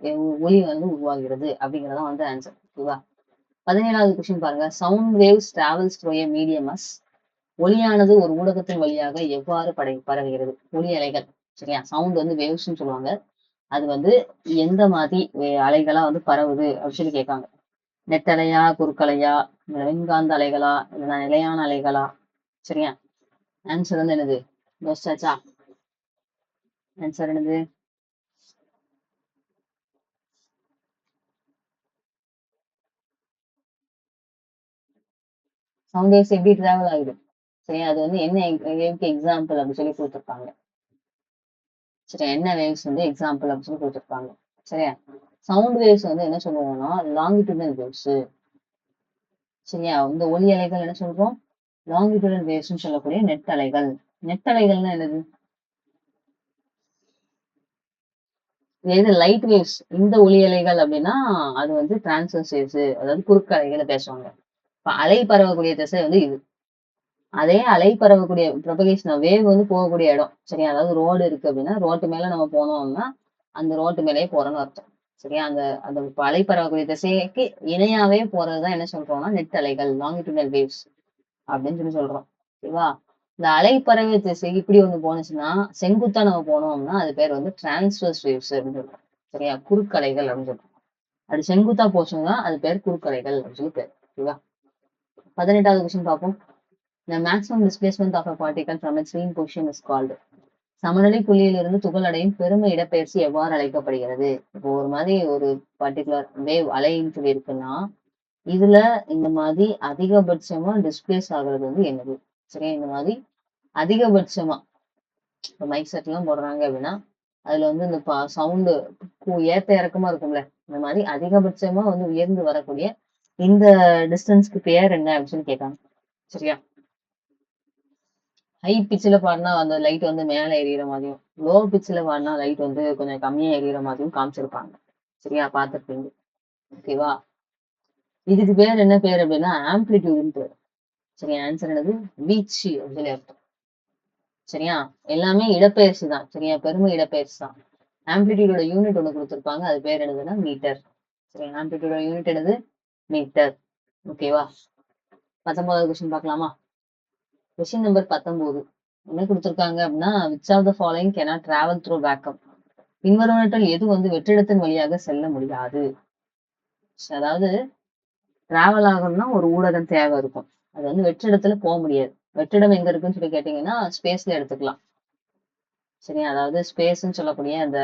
ஒலி வந்து உருவாகிறது அப்படிங்கறத வந்து ஆன்சர். ஓகேவா? 17வது கொஸ்டின் பாருங்க. Sound waves travels through a medium as, ஒலியானது ஒரு ஊடகத்தின் வழியாக எவ்வாறு பரவுகிறது? ஒலி அலைகள். சரியா, சவுண்ட் வந்து வேவ்ஸ்ன்னு சொல்லுவாங்க. அது வந்து எந்த மாதிரி அலைகளா வந்து பரவுது அப்படின்னு சொல்லி கேட்காங்க. நெட்டலையா, குறுக்கலையா, மின்காந்த அலைகளா, இல்லைன்னா நிலையான அலைகளா? சரியா, ஆன்சர் வந்து என்னது? யோசிச்சாச்சா? ஆன்சர் என்னது? சவுண்ட் வேவ்ஸ் எப்படி டிராவல் ஆகுது? சரியா, அது வந்து என்ன வேவ்க்கு எக்ஸாம்பிள் அப்படின்னு சொல்லி கொடுத்துருப்பாங்க. சரியா, என்ன வேவ்ஸ் வந்து எக்ஸாம்பிள் அப்படின்னு சொல்லி கொடுத்துருப்பாங்க. சரியா, சவுண்ட் வேவ்ஸ் வந்து என்ன சொல்லுவோம்னா லாங்கிடியூடல் வேவ்ஸ். சரியா, இந்த ஒலி அலைகள் என்ன சொல்றோம்? லாங்கிடியூடல் வேவ்ஸ்ன்னு சொல்லக்கூடிய நெட் அலைகள். நெட் அலைகள்னா என்னது? இது லைட் வேவ்ஸ். இந்த ஒலி அலைகள் அப்படின்னா அது வந்து டிரான்ஸ்வர்ஸ் வேவ்ஸ், அதாவது குறுக்கு அலைகளை பேசுவாங்க. இப்ப அலை பரவக்கூடிய திசை வந்து இது. அதே அலை பரவக்கூடிய ப்ரொபகேஷன் வேவ் வந்து போகக்கூடிய இடம் சரியா, அதாவது ரோடு இருக்கு அப்படின்னா ரோட்டு மேல நம்ம போனோம்னா அந்த ரோட்டு மேலேயே போறோம்னு அர்த்தம். சரியா, அந்த அந்த அலை பரவக்கூடிய திசைக்கு இணையாவே போறதுதான் என்ன சொல்றோம்னா நெட் அலைகள், லாங்கிடியூடல் வேவ்ஸ் அப்படின்னு சொல்றோம். ஓகேவா, இந்த அலை பரவிய திசை இப்படி ஒண்ணு போனுச்சுன்னா செங்குத்தா நம்ம போனோம்னா அது பேர் வந்து டிரான்ஸ்வர்ஸ் வேவ்ஸ் அப்படின்னு சொல்றோம். சரியா, குறுக்கலைகள் அப்படின்னு சொல்றோம். அது செங்குத்தா போச்சுன்னா அது பேர் குறுக்கலைகள் அப்படின்னு சொல்லி பேர். ஓகேவா, 18வது கொஸ்டின் பார்ப்போம். The maximum displacement of a particle from its mean position is called. சமநிலை புள்ளியிலிருந்து துகள் அடையும் பெரும இடப்பெயர்ச்சி எவ்வாறு அழைக்கப்படுகிறது? இப்போ ஒரு மாதிரி ஒரு பர்டிகுலர் வேவ் அலைன்னு சொல்லி இருக்குன்னா இதுல இந்த மாதிரி அதிகபட்சமா டிஸ்பிளேஸ் ஆகுறது வந்து என்னது? சரியா, இந்த மாதிரி அதிகபட்சமா இப்போ மைக் செட் எல்லாம் போடுறாங்க அப்படின்னா அதுல வந்து இந்த சவுண்டு ஏத்த இறக்கமா இருக்கும்ல, இந்த மாதிரி அதிகபட்சமா வந்து உயர்ந்து வரக்கூடிய இந்த டிஸ்டன்ஸ்க்கு பேர் என்ன அப்படின்னு சொல்லி கேட்காங்க. சரியா, ஹை பிச்சில் பாடினா அந்த லைட் வந்து மேலே எரியிற மாதிரியும், லோ பிச்சில் பாடினா லைட் வந்து கொஞ்சம் கம்மியா எரியிற மாதிரியும் காமிச்சிருப்பாங்க. சரியா, பார்த்துருப்பீங்க. ஓகேவா, இதுக்கு பேர் என்ன பேர் அப்படின்னா ஆம்ப்ளிடியூடுன்னு பேர். சரியா, ஆன்சர் என்னது வீச்சு அப்படின்னு சொல்லி அர்த்தம். சரியா, எல்லாமே இடப்பெயர்ச்சி தான். சரியா, பெருமை இடப்பெயர்ச்சி தான். ஆம்ப்ளிடியூடோட யூனிட் ஒன்று கொடுத்துருப்பாங்க, அது பேர் என்னதுன்னா மீட்டர். சரியா, ஆம்ப்ளிடியூடோட யூனிட் என்னது மீட்டர். ஓகேவா, 19வது கொஸ்டின் பார்க்கலாமா? கொஸ்டின் நம்பர் 19 என்ன கொடுத்துருக்காங்க அப்படின்னா which of the following cannot travel through vacuum. பின்வருவனற்றில் எது வந்து வெற்றிடத்தின் வழியாக செல்ல முடியாது? அதாவது டிராவல் ஆகணும்னா ஒரு ஊடகம் தேவை இருக்கும், அது வந்து வெற்றிடத்துல போக முடியாது. வெற்றிடம் எங்க இருக்குன்னு சொல்லி கேட்டீங்கன்னா ஸ்பேஸ்ல எடுத்துக்கலாம். சரியா, அதாவது ஸ்பேஸ்ன்னு சொல்லக்கூடிய அந்த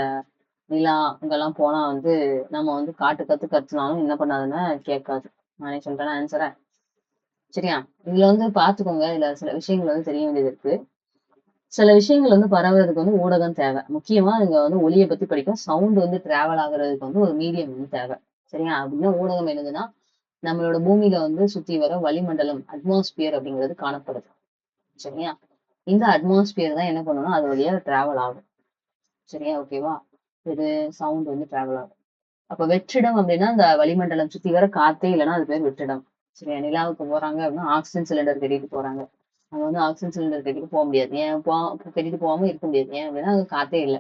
நிலா இங்கெல்லாம் போனா வந்து நம்ம வந்து காட்டு கத்துனாலும் என்ன பண்ணாதுன்னா கேட்காது. நானே சொல்றேன் ஆன்சரை. சரியா, இதுல வந்து பாத்துக்கோங்க, இதுல சில விஷயங்கள் வந்து தெரிய வேண்டியது இருக்கு. சில விஷயங்கள் வந்து பரவுறதுக்கு வந்து ஊடகம் தேவை. முக்கியமா இங்க வந்து ஒலியை பத்தி படிக்கும், சவுண்ட் வந்து டிராவல் ஆகுறதுக்கு வந்து ஒரு மீடியம் வந்து தேவை. சரியா, அப்படின்னா ஊடகம் என்னதுன்னா நம்மளோட பூமியில வந்து சுத்தி வர வளிமண்டலம் அட்மாஸ்பியர் அப்படிங்கிறது காணப்படுது. சரியா, இந்த அட்மாஸ்பியர் தான் என்ன பண்ணணும்னா அது வழியா டிராவல் ஆகும். சரியா, ஓகேவா, இது சவுண்ட் வந்து டிராவல் ஆகும். அப்ப வெற்றிடம் அப்படின்னா இந்த வளிமண்டலம் சுத்தி வர காத்தே இல்லைன்னா அது பேர் வெற்றிடம். சரியா, நிலாவுக்கு போறாங்க அப்படின்னா ஆக்சிஜன் சிலிண்டர் கட்டிட்டு போறாங்க, அங்க வந்து ஆக்சிஜன் சிலிண்டர் கட்டிட்டு போக முடியாது. ஏன் கட்டிட்டு போகாம இருக்க முடியாது, ஏன் அப்படின்னா அங்க காத்தே இல்லை.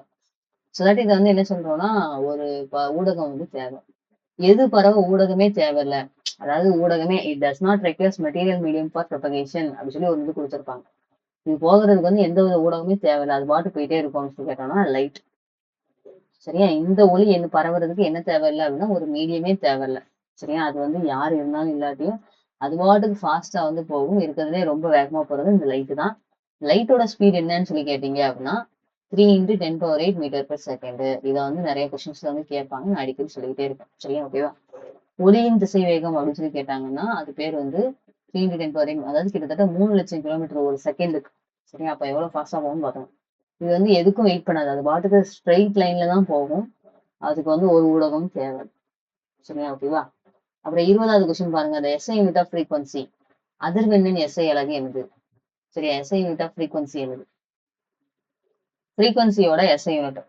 சொல்லாட்டி இதை வந்து என்ன சொல்றோம்னா ஒரு ஊடகம் வந்து தேவை. எது பரவ ஊடகமே தேவையில்ல, அதாவது ஊடகமே it does not requires material medium for propagation அப்படின்னு சொல்லி ஒரு இது கொடுத்துருப்பாங்க. இது போகிறதுக்கு வந்து எந்த ஒரு ஊடகமே தேவையில்லை, அது பாட்டு போயிட்டே இருக்கும் சொல்லி கேட்டோம்னா லைட். சரியா, இந்த ஒளி என்ன பரவுறதுக்கு என்ன தேவையில்லை அப்படின்னா ஒரு மீடியமே தேவையில்லை. சரியா, அது வந்து யார் இருந்தாலும் இல்லாட்டியும் அது பாட்டுக்கு ஃபாஸ்டா வந்து போகும். இருக்கிறதுலே ரொம்ப வேகமா போறது இந்த லைட்டு தான். லைட்டோட ஸ்பீட் என்னன்னு சொல்லி கேட்டீங்க அப்படின்னா 3 × 10⁸ மீட்டர்/செகண்ட். இதை வந்து நிறைய கொஸ்டின்ஸ்ல வந்து கேட்பாங்க, நான் அடிக்கடி சொல்லிக்கிட்டே இருக்கேன். சரியா, ஓகேவா. ஒளியின் திசை வேகம் அப்படின்னு சொல்லி கேட்டாங்கன்னா அது பேர் வந்து 3 × 10⁸, அதாவது கிட்டத்தட்ட 3 லட்சம் கிலோமீட்டர் ஒரு செகண்டுக்கு. சரியா, அப்ப எவ்வளவு ஃபாஸ்டா போகும்னு பார்த்தோம். இது வந்து எதுக்கும் வெயிட் பண்ணாது, அது பாட்டுக்கு ஸ்ட்ரெயிட் லைன்ல தான் போகும். அதுக்கு வந்து ஒரு ஊடகம் தேவை. சரியா, ஓகேவா. அப்புறம் 20வது கொஸ்டின் பாருங்க, அந்த எஸ்ஐ யூனிட் ஆஃப் ஃப்ரீக்வன்சி, அதிர்வெண்ணின் எஸ்ஐ அலகு என்னது? சரியா, எஸ்ஐ யூனிட் ஆஃப் ஃப்ரீக்வன்சி என்னது? ஃப்ரீக்வன்சியோட எஸ்ஐ யூனிட்.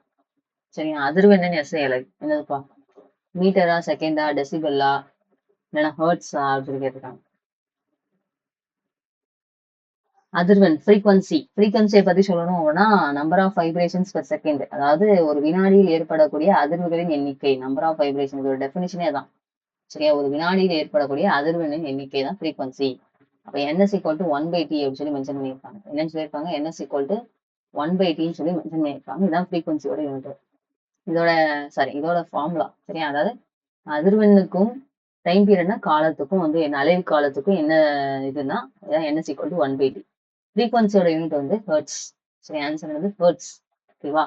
சரியா, அதிர்வெண்ணின் எஸ்ஐ அலகு என்னதுப்பா? மீட்டரா, செகண்டா, டெசிபல்லா, இல்லைன்னா ஹர்ட்ஸா அப்படின்னு கேட்டிருக்காங்க. அதிர்வெண் ஃப்ரீக்வன்சியை பத்தி சொல்லணும் அப்படின்னா number of vibrations per second, அதாவது ஒரு வினாடியில் ஏற்படக்கூடிய அதிர்வுகளின் எண்ணிக்கை. நம்பர் ஆஃப் வைப்ரேஷன் ஒரு டெஃபினிஷனே தான். சரியா, ஒரு வினாடியில் ஏற்படக்கூடிய அதிர்வெண்ணின் எண்ணிக்கை தான் ஃப்ரீக்வன்சி. அப்ப NS = 1/t அப்படின்னு சொல்லி மென்ஷன் பண்ணியிருப்பாங்க. என்னன்னு சொல்லியிருப்பாங்க, NS = 1/tன்னு சொல்லி மென்ஷன் பண்ணியிருப்பாங்க. இதுதான் ஃப்ரீக்வன்சியோட யூனிட். இதோட ஃபார்முலா. சரியா, அதாவது அதிர்வெண்ணுக்கும் டைம் பீரியட்னா காலத்துக்கும் வந்து என்ன அலைவு காலத்துக்கும் என்ன இதுன்னா NS = 1/t. ஃப்ரீக்வன்சியோட யூனிட் வந்து ஹெர்ட்ஸ். சரி, ஆன்சர் வந்து ஹெர்ட்ஸ். ஓகேவா.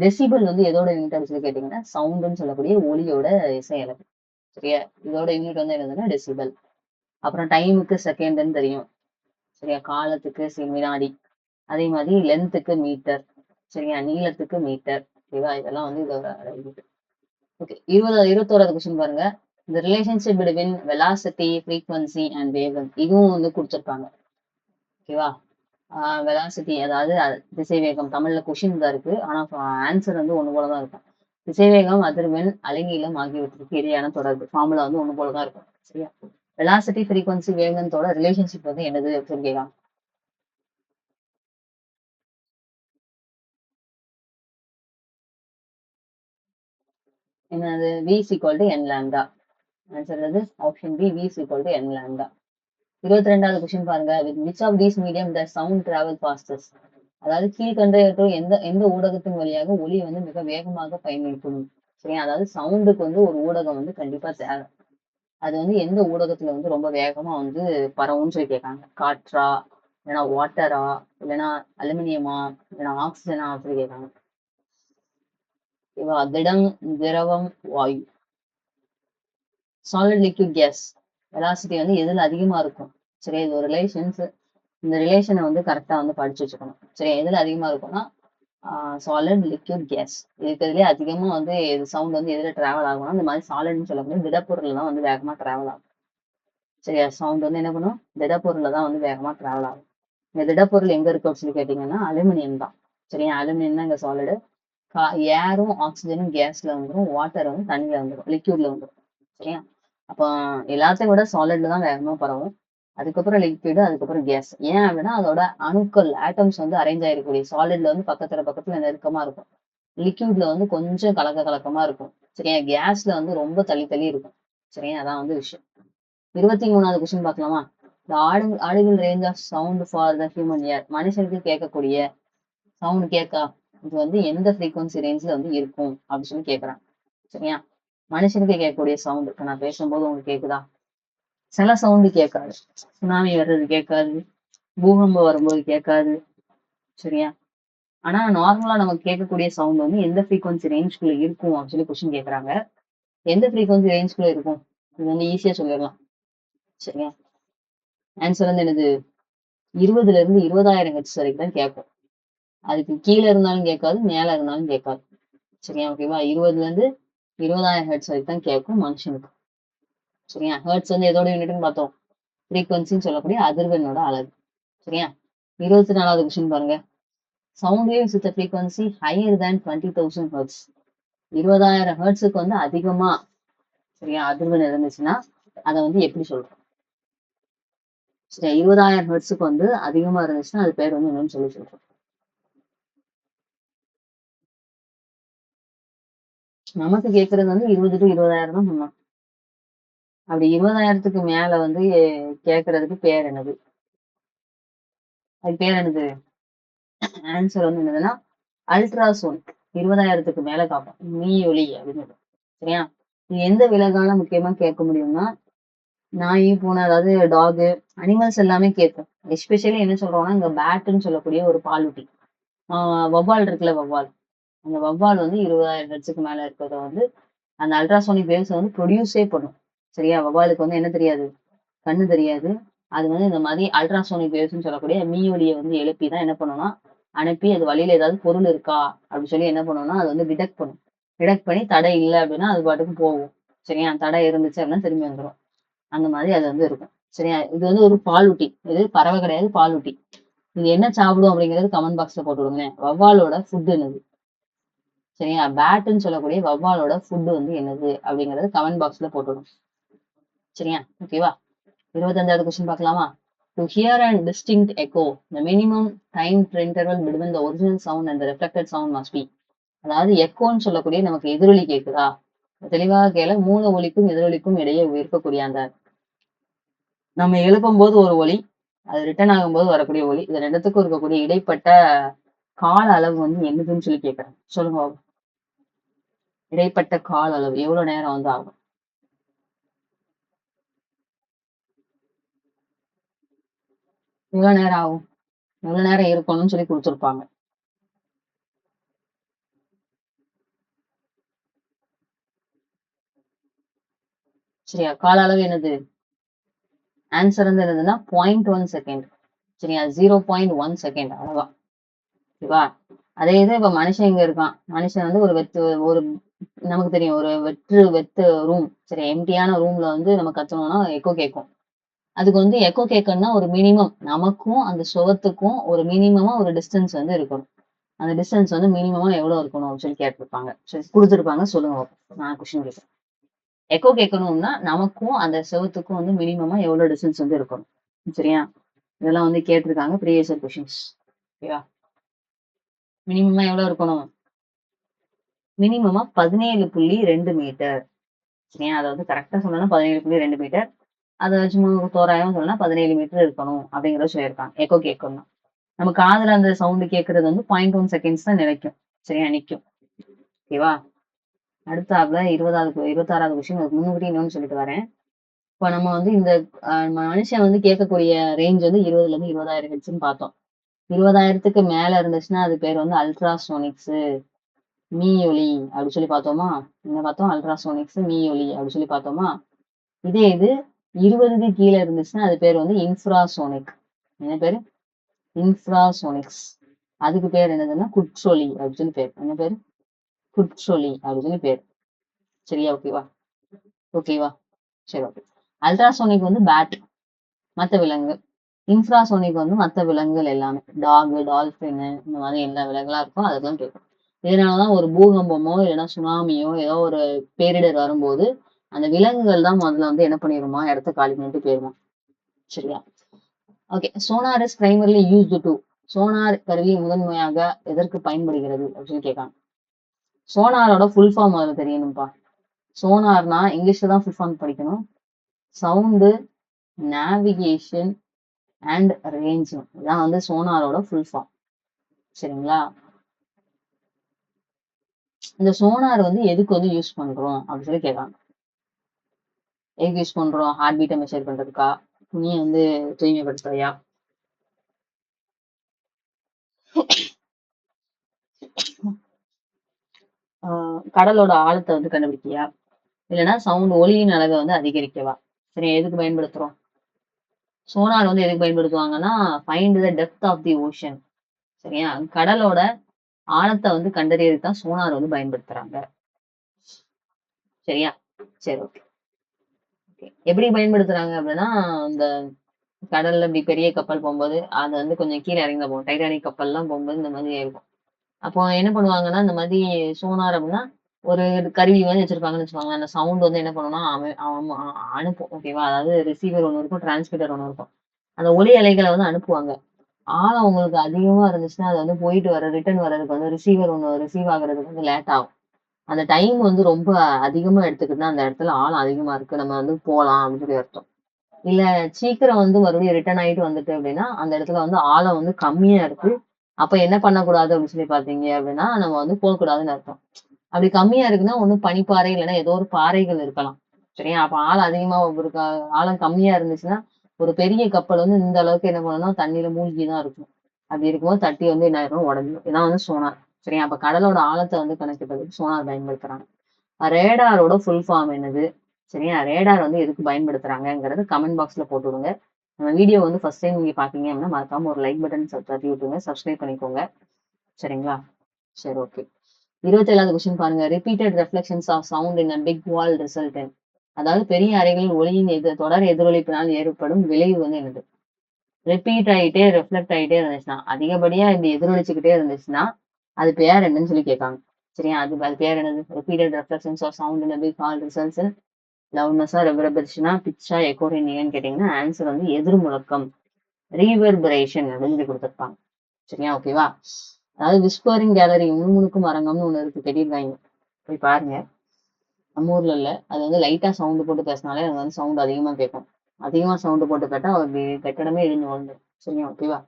டெசிபல் வந்து எதோட யூனிட் அப்படின்னு சொல்லி கேட்டீங்கன்னா சவுண்டுன்னு சொல்லக்கூடிய ஒலியோட இசை அலகு. சரியா, இதோட யூனிட் வந்து என்னதுன்னா டெசிபல். அப்புறம் டைமுக்கு செகண்ட்னு தெரியும். சரியா, காலத்துக்கு வினாடி, அதே மாதிரி லென்த்துக்கு மீட்டர். சரியா, நீளத்துக்கு மீட்டர். ஓகேவா, இதெல்லாம் வந்து இதோட யூனிட். ஓகே, 21வது கொஸ்டின் பாருங்க. இந்த relationship between velocity, frequency and wave இதுவும் வந்து கொடுத்துருப்பாங்க. ஓகேவா, வெலாசிட்டி அதாவது திசைவேகம், தமிழ்ல கொஷின் தான் இருக்கு, ஆனா ஆன்சர் வந்து ஒண்ணு போலதான் இருக்கும். திசைவேகம், அதிர்வெண், அலைநீளம் ஆகியவற்றுக்கு இடையான தொடர்பு ஃபார்முலா வந்து ஒண்ணு போலதான் இருக்கும். சரியா, வெலாசிட்டி ஃப்ரீக்வன்சி வேவ்லென்த்தோட ரிலேஷன்ஷிப் வந்து என்னது அப்படின்னு கேட்கலாம். என்னது v is equal to n lambda. Answer வந்து option B v is equal to n lambda. 22வது கொஸ்டின் பாருங்க. with which of these medium does sound travel fastest? அதாவது கீழ்கண்டவற்றுள் எந்த எந்த ஊடகத்தின் வழியாக ஒலி வந்து மிக வேகமாக பயணிக்கும். சரியா, அதாவது சவுண்டுக்கு வந்து ஒரு ஊடகம் வந்து கண்டிப்பா தேவை. அது வந்து எந்த ஊடகத்துல வந்து ரொம்ப வேகமா வந்து பரவும்னு சொல்லி கேட்காங்க. காற்றா, இல்லைன்னா வாட்டரா, இல்லைன்னா அலுமினியமா, இல்லைன்னா ஆக்சிஜனா அப்படி கேட்காங்க. ஓகேவா, திடம், திரவம், வாயு. சாலிட், லிக்விட், கேஸ் வெலாசிட்டி வந்து எதுல அதிகமா இருக்கும். சரி, இது ஒரு ரிலேஷன்ஸ். இந்த ரிலேஷனை வந்து கரெக்டா வந்து படிச்சு வச்சுக்கணும். சரி, எதுல அதிகமா இருக்கும்னா சாலிட், லிக்விட், கேஸ் இருக்கிறதுலே அதிகமா வந்து சவுண்ட் வந்து எதுல டிராவல் ஆகும்னா இந்த மாதிரி சாலிட்னு சொல்லக்கூடிய திடப்பொருள் தான் வந்து வேகமா டிராவல் ஆகும். சரியா, சவுண்ட் வந்து என்ன பண்ணும், திடப்பொருள்ல தான் வந்து வேகமா டிராவல் ஆகும். இந்த திடப்பொருள் எங்க இருக்கு அப்படின்னு சொல்லி கேட்டீங்கன்னா அலுமினியம் தான். சரியா, அலுமினியம் தான் இங்க சாலிடு. ஏரும் ஆக்சிஜனும் கேஸ்ல வந்துடும், வாட்டர் வந்து தண்ணியில வந்துடும், லிக்யூட்ல வந்துடும். சரியா, அப்போ எல்லாத்தையும் விட சாலிட்ல தான் வேகமா பரவும். அதுக்கப்புறம் லிக்விடு, அதுக்கப்புறம் கேஸ். ஏன் அப்படின்னா அதோட அணுக்கள் ஆட்டம்ஸ் வந்து அரேஞ்ச் ஆயிருக்கக்கூடிய சாலிட்ல வந்து பக்கத்துல நெருக்கமா இருக்கும், லிக்யூட்ல வந்து கொஞ்சம் கலக்கமா இருக்கும். சரியா, கேஸ்ல வந்து ரொம்ப தள்ளி தள்ளி இருக்கும். சரியா, அதான் வந்து விஷயம். 23வது கொஸ்டின் பார்க்கலாமா. The audible range of sound for the human ear. மனுஷனுக்கு கேட்கக்கூடிய சவுண்ட் கேட்கா இது வந்து எந்த ஃப்ரீக்வன்சி ரேஞ்ச்ல வந்து இருக்கும் அப்படின்னு சொல்லி கேட்கறாங்க. சரியா, மனுஷனுக்கு கேட்கக்கூடிய சவுண்ட் இப்ப நான் பேசும்போது உங்களுக்கு கேக்குதா? சில சவுண்டு கேட்காது. சுனாமி வர்றது கேட்காது, பூகம்பம் வரும்போது கேட்காது. சரியா, ஆனா நார்மலா நமக்கு கேட்கக்கூடிய சவுண்ட் வந்து எந்த ஃப்ரீக்வன்சி ரேஞ்ச்குள்ள இருக்கும் அப்படின்னு சொல்லி கொஸ்டின் கேட்கறாங்க. எந்த ஃப்ரீக்வன்சி ரேஞ்ச்குள்ள இருக்கும்? இது வந்து ஈஸியா சொல்லிடலாம். சரியா, ஆன்சர் வந்து என்னது, 20ல இருந்து 20,000 ஹெர்ட்ஸ் வரைக்கும் தான் கேட்கும். அதுக்கு கீழே இருந்தாலும் கேட்காது, மேல இருந்தாலும் கேட்காது. சரியா, ஓகேவா, 20ல இருந்து 20,000 ஹெர்ட்ஸ் வரைக்கும் தான் கேட்கும் மனுஷனுக்கு. சரியா, ஹெர்ட்ஸ் வந்து எதோட யூனிட்னு பார்த்தோம், ஃப்ரீக்வன்சின்னு சொல்லக்கூடிய அதிர்வெண்ணோட அளவு. சரியா, 24வது கொஸ்டின் பாருங்க. Sound waves with frequency higher than 20,000 hertz. 20,000 ஹெர்ட்ஸுக்கு வந்து அதிகமா சரியா அதிர்வெண் இருந்துச்சுன்னா அதை வந்து எப்படி சொல்றோம்? சரி, 20,000 ஹெர்ட்ஸுக்கு வந்து அதிகமா இருந்துச்சுன்னா அது பேர் வந்து என்னன்னு சொல்லி சொல்றோம். நமக்கு கேட்கறது வந்து 20 to 20,000 தான் சொன்னான். அப்படி 20,000க்கு மேல வந்து கேட்கறதுக்கு பேர் என்னது? அது பேர் என்னது? ஆன்சர் வந்து என்னதுன்னா அல்ட்ராசோனிக். 20,000க்கு மேல காப்போம், மீ ஒலி அப்படின்னு. சரியா, இது எந்த விலங்கால முக்கியமா கேட்க முடியும்னா நாய், பூனை, அதாவது டாகு, அனிமல்ஸ் எல்லாமே கேட்கும். எஸ்பெஷலி என்ன சொல்றோம்னா இங்க பேட்டுன்னு சொல்லக்கூடிய ஒரு பாலூட்டி, வவ்வால் இருக்குல்ல, வவ்வால். அந்த வவ்வால் வந்து 20,000 ஹெர்ட்ஸுக்கு மேல இருக்கிறத வந்து அந்த அல்ட்ராசோனிக் வேவ்ஸ் வந்து ப்ரொடியூஸே பண்ணும். சரியா, வவ்வாலுக்கு வந்து என்ன தெரியாது, கண்ணு தெரியாது. அது வந்து இந்த மாதிரி அல்ட்ராசோனிக் வேவ்ஸ்ன்னு சொல்லக்கூடிய மீயொலியை வந்து எழுப்பி தான் என்ன பண்ணும்னா அனுப்பி அது வழியில ஏதாவது பொருள் இருக்கா அப்படின்னு சொல்லி என்ன பண்ணும்னா அது வந்து டிடெக்ட் பண்ணும். டிடெக்ட் பண்ணி தடை இல்லை அப்படின்னா அது பாட்டுக்கு போகும். சரியா, தடை இருந்துச்சு அப்படின்னா திரும்பி வந்துடும். அந்த மாதிரி அது வந்து இருக்கும். சரியா, இது வந்து ஒரு பாலூட்டி, இது பறவை கிடையாது, பாலூட்டி. இது என்ன சாப்பிடும் அப்படிங்கிறது கமெண்ட் பாக்ஸ்ல போட்டு விடுங்க. வவ்வாலோட ஃபுட் என்னது? சரியா, பேட்டுன்னு சொல்லக்கூடிய வவ்வாலோட ஃபுட் வந்து என்னது அப்படிங்கறது கமெண்ட் பாக்ஸ்ல போட்டுடும். சரியா, ஓகேவா. 25வது கொஸ்டின் பார்க்கலாமா. To hear and distinct echo the minimum time interval between the original sound and the reflected sound must be. அதாவது எக்கோன்னு சொல்லக்கூடிய நமக்கு எதிரொலி கேக்குதா, தெளிவாக கேள, மூல ஒலிக்கும் எதிரொலிக்கும் இடையே இருக்கக்கூடிய அந்த நம்ம எழுப்பும் போது ஒரு ஒலி, அது ரிட்டர்ன் ஆகும்போது வரக்கூடிய ஒலி, இது ரெண்டுத்துக்கும் இருக்கக்கூடிய இடைப்பட்ட கால அளவு வந்து என்னதுன்னு சொல்லி கேட்கறேன். சொல்லுங்க, இடைப்பட்ட கால அளவு எவ்வளவு நேரம் வந்து ஆகும்? எவ்வளவு நேரம் ஆகும், எவ்வளவு நேரம் இருக்கணும்னு சொல்லி கொடுத்துருப்பாங்க. சரியா, கால அளவு என்னது? ஆன்சர் வந்து என்னதுன்னா 0.1 செகண்ட். சரியா, 0.1 செகண்ட் அவ்வளவுதான். ஓகேவா, அதே இது இப்ப மனுஷன் இங்க இருக்கான். மனுஷன் வந்து ஒரு நமக்கு தெரியும், ஒரு வெத்து ரூம். சரி, எம்டியான ரூம்ல வந்து நம்ம கத்தணும்னா எக்கோ கேட்கும். அதுக்கு வந்து எக்கோ கேட்கணும்னா ஒரு மினிமம் நமக்கும் அந்த சுவத்துக்கும் ஒரு மினிமமா ஒரு டிஸ்டன்ஸ் வந்து இருக்கணும். அந்த டிஸ்டன்ஸ் வந்து மினிமமா எவ்வளவு இருக்கணும் அப்படின்னு சொல்லி கேட்டிருப்பாங்க. சரி, கொடுத்துருப்பாங்க, சொல்லுங்க, நான் கொஸ்டின் கேட்கிறேன். எக்கோ கேட்கணும்னா நமக்கும் அந்த செவுத்துக்கும் வந்து மினிமமா எவ்வளவு டிஸ்டன்ஸ் வந்து இருக்கணும். சரியா? இதெல்லாம் வந்து கேட்டிருக்காங்க ப்ரீவியஸ் இயர் கொஸ்டின்ஸ். ஓகேவா? மினிமமா எவ்வளவு இருக்கணும்? மினிமமா 17.2 மீட்டர். சரியா? அதாவது கரெக்டா சொல்லணும்னா 17.2 மீட்டர். அத சும்மா தோராயமா சொல்லணும்னா 17 மீட்டர் இருக்கணும் அப்படிங்கிறத சொல்லியிருக்காங்க. எக்கோ கேட்கணும்னா. நம்ம காதுல அந்த சவுண்ட் கேட்கறது வந்து 0.1 செகண்ட்ஸ் தான் நிலைக்கும். சரியா? நிக்கும். ஓகேவா? அடுத்தாப்புல 26வது கொஸ்டின் முன்னுக்கூட்டி இன்னொன்னு சொல்லிட்டு வரேன். இப்ப நம்ம வந்து இந்த மனுஷன் வந்து கேட்கக்கூடிய ரேஞ்ச் வந்து 20ல இருந்து 20,000 ஹெர்ட்ஸ்ன்னு பார்த்தோம். 20,000க்கு மேல இருந்துச்சுன்னா அது பேர் வந்து அல்ட்ராசோனிக்ஸ், மீயொலி அப்படி சொல்லி பார்த்தோமா? என்ன பார்த்தோம்? அல்ட்ராசோனிக்ஸ், மீயொலி அப்படி சொல்லி பார்த்தோமா? இதே இது 20க்கு கீழ இருந்துச்சுன்னா அது பேர் வந்து இன்ஃப்ராசோனிக். என்ன பேரு? இன்ஃப்ராசோனிக்ஸ். அதுக்கு பேர் என்னதுன்னா குற்றொலி அப்படின்னு சொல்லி பேர். என்ன பேரு? குற்றொலி அப்படின்னு சொல்லி பேர். சரியா? ஓகேவா? ஓகேவா? சரி, ஓகே. அல்ட்ராசோனிக் வந்து பேட், மத்த விலங்கு. இன்ஃப்ராசோனிக் வந்து மத்த விலங்குகள் எல்லாமே. டாக், டால்பின் இந்த மாதிரி எல்லா விலங்குகளா இருக்கோ அதெல்லாம் கேட்கும். இதனாலதான் ஒரு பூகம்பமோ இல்லைன்னா சுனாமியோ ஏதோ ஒரு பேரிடர் வரும்போது அந்த விலங்குகள் தான் முதல்ல வந்து என்ன பண்ணிருமா, இடத்த காலி பண்ணிட்டு போயிருமா. சரியா? Okay. Sonar is primarily used to. Sonar கருவி முதன்மையாக எதற்கு பயன்படுகிறது அப்படின்னு கேட்காங்க. சோனாரோட ஃபுல் ஃபார்ம் அதுல தெரியணும்பா. சோனார்னா இங்கிலீஷ்ல தான் ஃபுல் ஃபார்ம் படிக்கணும். Sound, navigation and range. இதான் வந்து சோனாரோட ஃபுல் ஃபார்ம். சரிங்களா? இந்த சோனார் வந்து எதுக்கு வந்து யூஸ் பண்றோம் அப்படின்னு சொல்லி கேட்காங்க. எதுக்கு யூஸ் பண்றோம்? ஹார்ட் பீட்டை மெஷர் பண்றதுக்கா? துணியை வந்து தூய்மைப்படுத்துறையா? கடலோட ஆழத்தை வந்து கண்டுபிடிக்கியா? இல்லைன்னா சவுண்ட் ஒலியின் அளவை வந்து அதிகரிக்கவா? சரி, எதுக்கு பயன்படுத்துறோம்? சோனார் வந்து எதுக்கு பயன்படுத்துவாங்கன்னா find the depth of the ocean. சரியா? கடலோட ஆழத்தை வந்து கண்டறியறதுக்கு தான் சோனார் வந்து பயன்படுத்துறாங்க. சரியா? சரி, ஓகே. எப்படி பயன்படுத்துறாங்க அப்படின்னா இந்த கடல்ல இப்படி பெரிய கப்பல் போகும்போது அது வந்து கொஞ்சம் கீழே இறங்கி போகும். டைட்டானிக் கப்பல்லாம் போகும்போது இந்த மாதிரி இருக்கும். அப்போ என்ன பண்ணுவாங்கன்னா இந்த மாதிரி சோனார் அப்படின்னா ஒரு கருவி வந்து வச்சிருப்பாங்கன்னு வச்சுக்கோங்க. அந்த சவுண்ட் வந்து என்ன பண்ணும்னா அனுப்பும். ஓகேவா? அதாவது ரிசீவர் ஒன்று இருக்கும், டிரான்ஸ்மிட்டர் ஒன்று இருக்கும். அந்த ஒலி அலைகளை வந்து அனுப்புவாங்க. ஆழம் உங்களுக்கு அதிகமா இருந்துச்சுன்னா அது வந்து போயிட்டு ரிட்டர்ன் வர்றதுக்கு வந்து ரிசீவர் ஒன்று ரிசீவ் ஆகுறதுக்கு வந்து லேட் ஆகும். அந்த டைம் வந்து ரொம்ப அதிகமா எடுத்துக்கிட்டுனா அந்த இடத்துல ஆழம் அதிகமா இருக்கு, நம்ம வந்து போலாம் அப்படின்னு சொல்லி அர்த்தம். இல்ல சீக்கிரம் வந்து மறுபடியும் ரிட்டர்ன் ஆயிட்டு வந்துட்டு அப்படின்னா அந்த இடத்துல வந்து ஆழம் வந்து கம்மியா இருக்கு. அப்ப என்ன பண்ணக்கூடாது அப்படின்னு சொல்லி பாத்தீங்க அப்படின்னா நம்ம வந்து போகக்கூடாதுன்னு அர்த்தம். அப்படி கம்மியா இருக்குன்னா ஒண்ணும் பனிப்பாறை இல்லைன்னா ஏதோ ஒரு பாறைகள் இருக்கலாம். சரியா? அப்ப ஆழம் அதிகமா இருக்கா, ஆழம் கம்மியா இருந்துச்சுன்னா ஒரு பெரிய கப்பல் வந்து இந்த அளவுக்கு என்ன பண்ணணும், தண்ணியில மூழ்கிதான் இருக்கும். அப்படி இருக்கும்போது தட்டி வந்து என்ன ஆயிரும், உடஞ்சிடும். இதான் வந்து சோனார். சரியா? அப்ப கடலோட ஆழத்தை வந்து கணக்கிடுறதுக்கு சோனார் பயன்படுத்துறாங்க. ரேடாரோட ஃபுல் ஃபார்ம் என்னது? சரியா? ரேடார் வந்து எதுக்கு பயன்படுத்துறாங்கங்கிறத கமெண்ட் பாக்ஸ்ல போட்டு விடுங்க. நம்ம வீடியோ வந்து ஃபர்ஸ்ட் டைம் நீங்க பாத்தீங்க அப்படின்னா மறக்காம ஒரு லைக் பட்டன் தட்டி விட்டுருங்க, சப்ஸ்கிரைப் பண்ணிக்கோங்க. சரிங்களா? சரி, ஓகே. 27வது கொஸ்டின் பாருங்க. Repeated reflections of sound in a big wall result in. அதாவது பெரிய அறைகளில் ஒளியின் தொடர் எதிரொலிப்பினால் ஏற்படும் விளைவு வந்து என்னது? ரிப்பீட் ஆயிட்டே ரெஃப்ளெக்ட் ஆயிட்டே இருந்துச்சுன்னா, அதிகப்படியா இப்படி எதிரொலிச்சுக்கிட்டே இருந்துச்சுன்னா அது பேர் என்னன்னு சொல்லி கேட்காங்க. சரியா? அது பேர் என்னது? Repeated reflections of sound in a big wall results in லவுட்னஸா, ரெவர்பரேஷனா, பிட்சா, எக்கோன்னு ஏன்னு கேட்டீங்கன்னா ஆன்சர் வந்து எதிர் முழக்கம், ரீவர்பரேஷன் அப்படின்னு சொல்லி கொடுத்துருப்பாங்க. சரியா? ஓகேவா? அதாவது விஸ்பரிங் கேலரி முணுமுணுக்கும் அரங்கம்னு ஒண்ணு இருக்கு, கட்டியிருக்காங்க. போய் பாருங்க. நம்ம ஊர்ல இல்ல. அது வந்து லைட்டா சவுண்ட் போட்டு பேசினாலே அது வந்து சவுண்ட் அதிகமா கேட்கும். அதிகமா சவுண்ட் போட்டு கேட்டா ஒரு கட்டடமே இடிஞ்சு விழுந்துடும். சரியா? ஓகேவா?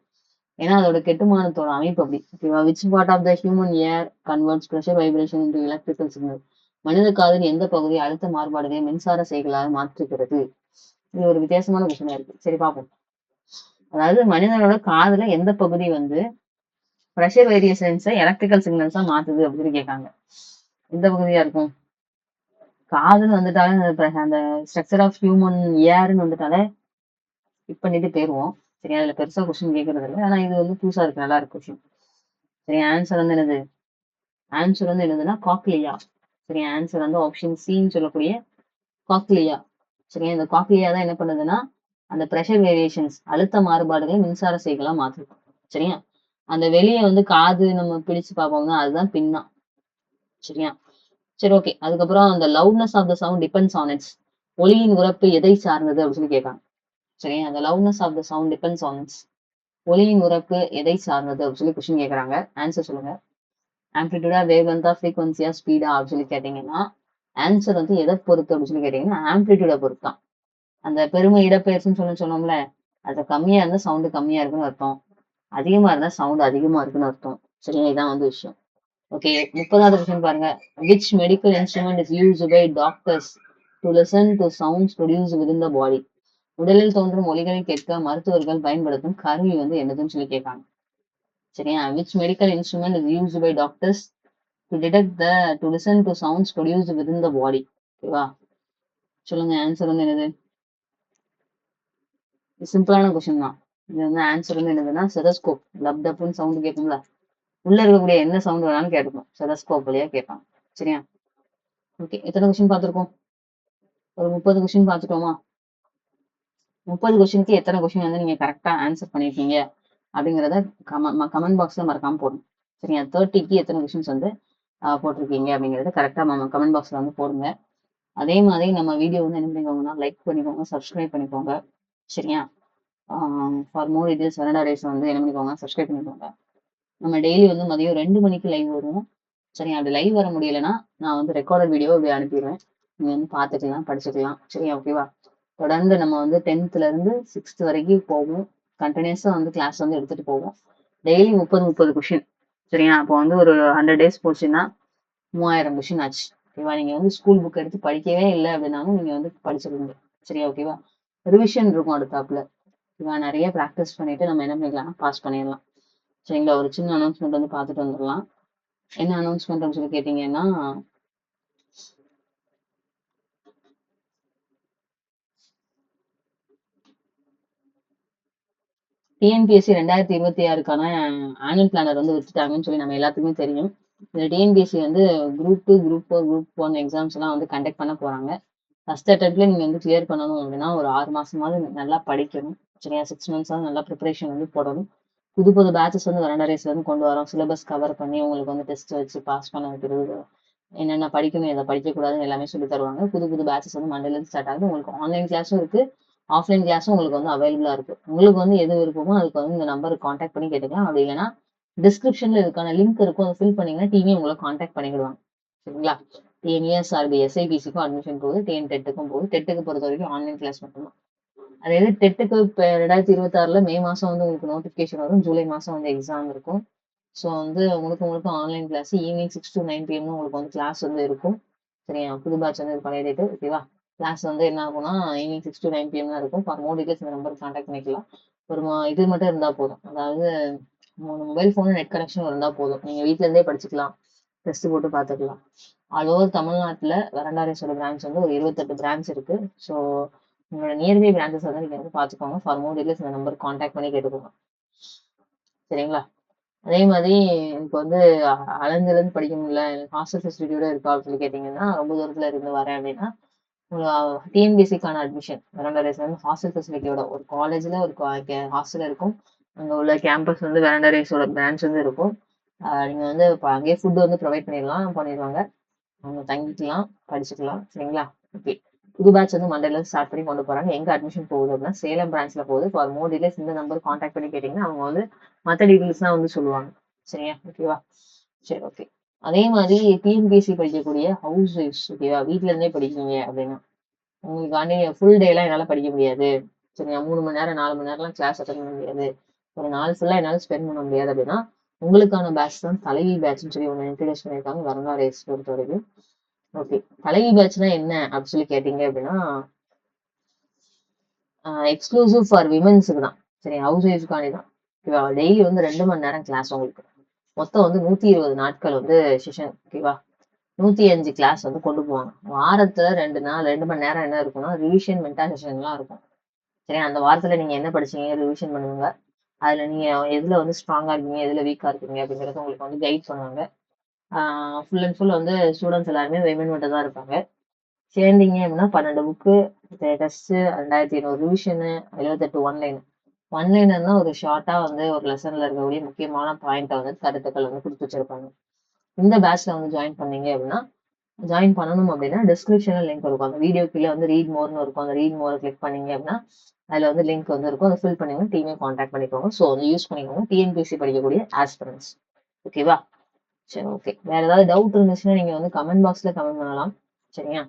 ஏன்னா அதோட கெட்டுமானத்தோட அமைப்பு அப்படி. ஓகேவா? Which part of the human ear converts pressure vibration into electrical signal. மனித காதின் எந்த பகுதி அழுத்த மாறுபாடுகளை மின்சார செய்களாக மாற்றுகிறது? இது ஒரு வித்தியாசமான கொஸ்டினா இருக்கு. சரி, பார்ப்போம். அதாவது மனிதனோட காதுல எந்த பகுதி வந்து பிரஷர் வேரியேஷன்ஸை எலக்ட்ரிக்கல் சிக்னல்ஸா மாத்துது அப்படின்னு கேட்காங்க. எந்த பகுதியா இருக்கும்? காதுன்னு வந்துட்டாலே அந்த ஸ்ட்ரக்சர் ஆஃப் ஹியூமன் ஏர்ன்னு வந்துட்டாலே ஸ்கிப் பண்ணிட்டு போயிருவோம். சரி, அதுல பெருசா கொஸ்டின் கேட்கறது இல்லை. ஆனா இது வந்து புதுசா இருக்கு, நல்லா இருக்கு கொஸ்டின். சரி, ஆன்சர் வந்து என்னது? ஆன்சர் வந்து என்னதுன்னா காக்லியா. சரி, ஆன்சர் வந்து ஆப்ஷன் சின்னு சொல்லக்கூடிய காக்லியா. சரியா? இந்த காக்லியா தான் என்ன பண்ணுதுன்னா அந்த பிரஷர் வேரியேஷன்ஸ் அழுத்த மாறுபாடுகளை மின்சார செய்களா மாற்றுது. சரியா? அந்த வெளியே வந்து காது நம்ம பிடிச்சு பார்ப்போம்னா அதுதான் பின்னா. சரியா? சரி, ஓகே. அதுக்கப்புறம் அந்த loudness of the sound depends on its. ஒலியின் உரப்பு எதை சார்ந்தது அப்படின்னு சொல்லி கேட்காங்க. சரி, அந்த loudness of the sound depends on its. ஒலியின் உரப்பு எதை சார்ந்தது அப்படின்னு சொல்லி கொஸ்டின் கேட்கறாங்க. ஆன்சர் சொல்லுங்க. ஆம்ப்ளிடியூடா, வேவ் லென்த்தா, ஃப்ரீக்வன்சியா, ஸ்பீடா அப்படின்னு சொல்லி கேட்டீங்கன்னா, ஆன்சர் வந்து எதை பொறுத்து அப்படின்னு சொல்லி கேட்டீங்கன்னா, ஆம்ப்ளிடியூட பொறுத்து தான். அந்த பெருமை இடப்பெயர்ச்சின்னு சொன்னோம்ல, அது கம்மியா இருந்தா சவுண்ட் கம்மியா இருக்குன்னு அர்த்தம். அதிகமா இருந்தா சவுண்ட் அதிகமா இருக்குன்னு அர்த்தம். சரியா, இதான் வந்து விஷயம். ஓகே, 30வது கொஸ்டின் பாருங்க. Which medical instrument is used by doctors to listen to sounds produced within the body? உடலில் தோன்றும் ஒலிகளை கேட்க மருத்துவர்கள் பயன்படுத்தும் கருவி வந்து என்னதுன்னு சொல்லி கேட்காங்க. சரியா, which medical instrument is used by doctors to detect to listen to sounds produced within the body? ஓகேவா, சொல்லுங்க. ஆன்சர் வந்து என்னது? சிம்பிளான கொஸ்டின் தான். இது வந்து ஆன்சர் வந்து என்னதுன்னா செதஸ்கோப். லப் டப்னு சவுண்ட் கேட்கும்ல, உள்ள இருக்கக்கூடிய என்ன சவுண்ட் வேணாலும் கேட்டுக்கும். செதஸ்கோப் வழியா கேட்பாங்க. சரியா, ஓகே. எத்தனை கொஸ்டின் பார்த்துருக்கோம்? ஒரு 30 கொஸ்டின் பார்த்துட்டோமா? 30 கொஸ்டினுக்கு எத்தனை கொஸ்டின் வந்து நீங்க கரெக்டா ஆன்சர் பண்ணிருக்கீங்க அப்படிங்கிறத கமெண்ட் பாக்ஸ்ல மறக்காம போடணும். சரியா, 30க்கு எத்தனை கொஸ்டின்ஸ் வந்து போட்டிருக்கீங்க அப்படிங்கறத கரெக்டா கமெண்ட் பாக்ஸ்ல வந்து போடுங்க. அதே மாதிரி நம்ம வீடியோ வந்து என்ன பண்ணிக்கோங்கன்னா லைக் பண்ணிக்கோங்க, சப்ஸ்கிரைப் பண்ணிக்கோங்க. சரியா, for more details veranda race வந்து என்ன பண்ணிக்கோங்க, சப்ஸ்கிரைப் பண்ணிக்கோங்க. நம்ம டெய்லி வந்து மதியம் 2 மணிக்கு லைவ் வருவோம். சரியா, அப்படி லைவ் வர முடியலைன்னா நான் வந்து ரெக்கார்டட் வீடியோ அப்படி அனுப்பிடுவேன். நீங்க வந்து பார்த்துக்கலாம், படிச்சுக்கலாம். சரியா, ஓகேவா. தொடர்ந்து நம்ம வந்து 10th இருந்து 6th வரைக்கும் போவோம். கண்டினியூஸா வந்து கிளாஸ் வந்து எடுத்துட்டு போவோம். Daily 30 question. சரியா, அப்போ வந்து ஒரு 100 டேஸ் போச்சுன்னா 3000 கொஸ்டின் ஆச்சு. ஓகேவா, நீங்க வந்து ஸ்கூல் புக் எடுத்து படிக்கவே இல்லை அப்படின்னாலும் நீங்க வந்து படிச்சிருவீங்க. சரியா, ஓகேவா. ரிவிஷன் இருக்கும் அடுத்தாப்புல. ஓகேவா, நிறைய ப்ராக்டிஸ் பண்ணிட்டு நம்ம என்ன பண்ணிக்கலாம், பாஸ் பண்ணிடலாம். சரிங்களா, ஒரு சின்ன அனௌன்ஸ்மெண்ட் வந்து பார்த்துட்டு வந்துடலாம். என்ன அனௌன்ஸ்மெண்ட் சொல்லி கேட்டீங்கன்னா, டிஎன்பிஎஸ்சி 2026க்கான ஆனுவல் பிளானர் வந்து விட்டுட்டாங்கன்னு சொல்லி நம்ம எல்லாத்துக்குமே தெரியும். இந்த டிஎன்பிஎஸ்சி வந்து குரூப் 2, குரூப் 4, குரூப் 1 எக்ஸாம்ஸ் எல்லாம் வந்து கண்டக்ட் பண்ண போறாங்க. ஃபர்ஸ்ட் அட்டெம்ப்ட்ல நீங்க வந்து கிளியர் பண்ணணும் அப்படின்னா ஒரு 6 மாசமாவது நல்லா படிக்கணும். சரியா, 6 மந்த்ஸாவது நல்லா ப்ரிப்பரேஷன் வந்து போடணும். புது புது பேட்சஸ் வந்து வரண்டா ரேஸ்ல இருந்து கொண்டு வரோம். சிலபஸ் கவர் பண்ணி உங்களுக்கு வந்து டெஸ்ட் வச்சு பாஸ் பண்ண வைக்கிறது, என்னென்ன படிக்கணும் எதை படிக்கக்கூடாதுன்னு எல்லாமே சொல்லி தருவாங்க. புது புது பேட்சஸ் வந்து மண்டேல இருந்து ஸ்டார்ட் ஆகுது. உங்களுக்கு ஆன்லைன் கிளாஸும் இருக்கு, ஆஃப்லைன் கிளாஸும் உங்களுக்கு வந்து அவைலபிளா இருக்கு. உங்களுக்கு வந்து எது விருப்பமோ அதுக்கு வந்து இந்த நம்பருக்கு கான்டாக்ட் பண்ணி கேட்டுக்கலாம். அப்படி இல்லைன்னா டிஸ்கிரிப்ஷன்ல இதுக்கான லிங்க் இருக்கும், அதை ஃபில் பண்ணீங்கன்னா டீமே உங்களை கான்டாக்ட் பண்ணிடுவாங்க. சரிங்களா, டிஎன்இஎஸ்ஆர்பி எஸ்ஐபிசிக்கும் அட்மிஷன் போகுது, டிஎன் டெட்டுக்கும் போகுது. டெட்டுக்கு பொறுத்த வரைக்கும் ஆன்லைன் கிளாஸ் மட்டும்தான். அதே இது டெட்டுக்கு இப்போ 2026ல மே மாசம் வந்து உங்களுக்கு நோட்டிஃபிகேஷன் வரும். ஜூலை மாசம் வந்து எக்ஸாம் இருக்கும். ஸோ வந்து முழுக்க online class. Evening 6 to 9 PM உங்களுக்கு வந்து கிளாஸ் வந்து இருக்கும். சரியா, புது பேட்ச் வந்து பழைய டேட்டு. ஓகேவா, கிளாஸ் வந்து என்ன ஆகும்னா ஈவினிங் 6 to 9 PM தான் இருக்கும். ஃபார் மோர் டீடைல்ஸ் இந்த நம்பருக்கு கான்டாக்ட் பண்ணிக்கலாம். ஒரு இது மட்டும் இருந்தா போதும், அதாவது மொபைல் ஃபோனு நெட் கனெக்ஷன் இருந்தா போதும். நீங்க வீட்ல இருந்தே படிச்சுக்கலாம், டெஸ்ட் போட்டு பார்த்துக்கலாம். ஆல் ஓவர் தமிழ்நாட்டில் வெரண்டா ரேஸோட பிரான்ச் வந்து ஒரு 28 பிரான்ச் இருக்கு. ஸோ உங்களோட நியர்பை பிரான்ச்சஸ் வந்து நீங்க வந்து பார்த்துக்கோங்க. ஃபார் மோர் டீடைல்ஸ் இந்த நம்பருக்கு கான்டாக்ட் பண்ணி கேட்டுக்கோங்க. சரிங்களா, அதே மாதிரி இப்போ வந்து அலைஞ்சிருந்து படிக்க முடியல, எனக்கு ஹாஸ்டல் ஃபெசிலிட்டியோட இருக்கா அப்படின்னு சொல்லி கேட்டீங்கன்னா, ரொம்ப தூரத்துல இருந்து வரேன் அப்படின்னா டிஎன்பிஎஸ்சிக்கான அட்மிஷன் வெரண்டா ரேஸ்ல வந்து ஹாஸ்டல் ஃபெசிலிட்டியோட ஒரு காலேஜ்ல ஒரு ஹாஸ்டல் இருக்கும். அங்க உள்ள கேம்பஸ் வந்து வெரண்டா ரேஸோட பிரான்ச் வந்து இருக்கும். நீங்க வந்து இப்போ அங்கேயே ஃபுட் வந்து ப்ரொவைட் பண்ணிடுவாங்க. அவங்க தங்கிக்கலாம், படிச்சுக்கலாம். சரிங்களா, ஓகே. புது பேட்ச் வந்து மண்டேல இருந்து ஸ்டார்ட் பண்ணி கொண்டு போறாங்க. எங்க அட்மிஷன் போகுது அப்படின்னா சேலம் பிரான்ச்ல போகுது. ஃபார் மோர் டீடைல்ஸ் இந்த நம்பர் கான்டாக்ட் பண்ணி கேட்டீங்கன்னா அவங்க வந்து மற்ற டீடைல்ஸ்லாம் வந்து சொல்லுவாங்க. சரியா, ஓகேவா. சரி, ஓகே. அதே மாதிரி டிஎன்பிஎஸ்சி படிக்கக்கூடிய ஹவுஸ் ஒய்ஃப்ஸ், ஓகேவா, வீட்ல இருந்தே படிக்கீங்க அப்படின்னா உங்களுக்காண்டி ஃபுல் டே எல்லாம் என்னால படிக்க முடியாது. சரிங்களா, 3 மணி நேரம் 4 மணி நேரம்லாம் கிளாஸ் அட்டன் பண்ண முடியாது, ஒரு நாள் ஃபுல்லா என்னால ஸ்பெண்ட் பண்ண முடியாது அப்படின்னா உங்களுக்கான பேட்ச் தான் தலைவி பேட்ச்னு சொல்லி ஒன்று இன்ட்ரடியூஸ் பண்ணியிருக்காங்க வெரண்டா ரேஸ் பொறுத்த வரைக்கும். ஓகே, தலைவி பேட்ச்னா என்ன அப்படின்னு சொல்லி கேட்டீங்க அப்படின்னா எக்ஸ்க்ளூசிவ் ஃபார் விமென்ஸுக்கு தான். சரி, ஹவுஸ் ஒய்ஃப்காண்டி தான். ஓகேவா, டெய்லி வந்து 2 மணி நேரம் கிளாஸ் உங்களுக்கு. மொத்தம் வந்து 120 நாட்கள் வந்து செஷன். ஓகேவா, 105 கிளாஸ் வந்து கொண்டு போவாங்க. வாரத்துல 2 நாள் 2 மணி நேரம் என்ன இருக்கும்னா ரிவிஷன் மென்டாசேஷன்லாம் இருக்கும். சரி, அந்த வாரத்துல நீங்க என்ன படிச்சீங்க ரிவிஷன் பண்ணுவாங்க. அதுல நீங்க எதுல வந்து ஸ்ட்ராங்கா இருக்கீங்க, எதுல வீக்கா இருக்கீங்க அப்படிங்கறத உங்களுக்கு வந்து கைட் பண்ணுவாங்க. ஃபுல் அண்ட் ஃபுல் வந்து ஸ்டூடெண்ட்ஸ் எல்லாருமே விமன் மட்டும் தான் இருப்பாங்க. சேர்ந்தீங்க அப்படின்னா 12 புக்கு, டெஸ்ட், 2500 ரிவிஷனு, 78 ஒன்லைன். ஒன்லைனர்னா ஒரு ஷார்ட்டா வந்து ஒரு லெசன்ல இருக்கக்கூடிய முக்கியமான பாயிண்ட்டை வந்து கருத்துக்கள் வந்து கொடுத்து வச்சிருப்பாங்க. இந்த பேட்ச்ல வந்து ஜாயின் பண்ணீங்க அப்படின்னா ஜாயின் பண்ணணும் அப்படின்னா டிஸ்கிரிப்ஷன்ல லிங்க் இருக்கும். அந்த வீடியோ கீழே வந்து ரீட் மோர்னு இருக்கும். அந்த ரீட் மோரை கிளிக் பண்ணீங்க அப்படின்னா அதில் வந்து லிங்க் வந்து இருக்கும். அதை ஃபில் பண்ணி டீமே காண்டாக்ட் பண்ணிக்கோங்க. ஸோ வந்து யூஸ் பண்ணிக்கோங்க டிஎன்பிஎஸ்சி படிக்கக்கூடிய ஆஸ்பிரன்ஸ். ஓகேவா? சரி, ஓகே. வேற ஏதாவது டவுட் இருந்துச்சுன்னா நீங்க வந்து கமெண்ட் பாக்ஸ்ல கமெண்ட் பண்ணலாம். சரியா?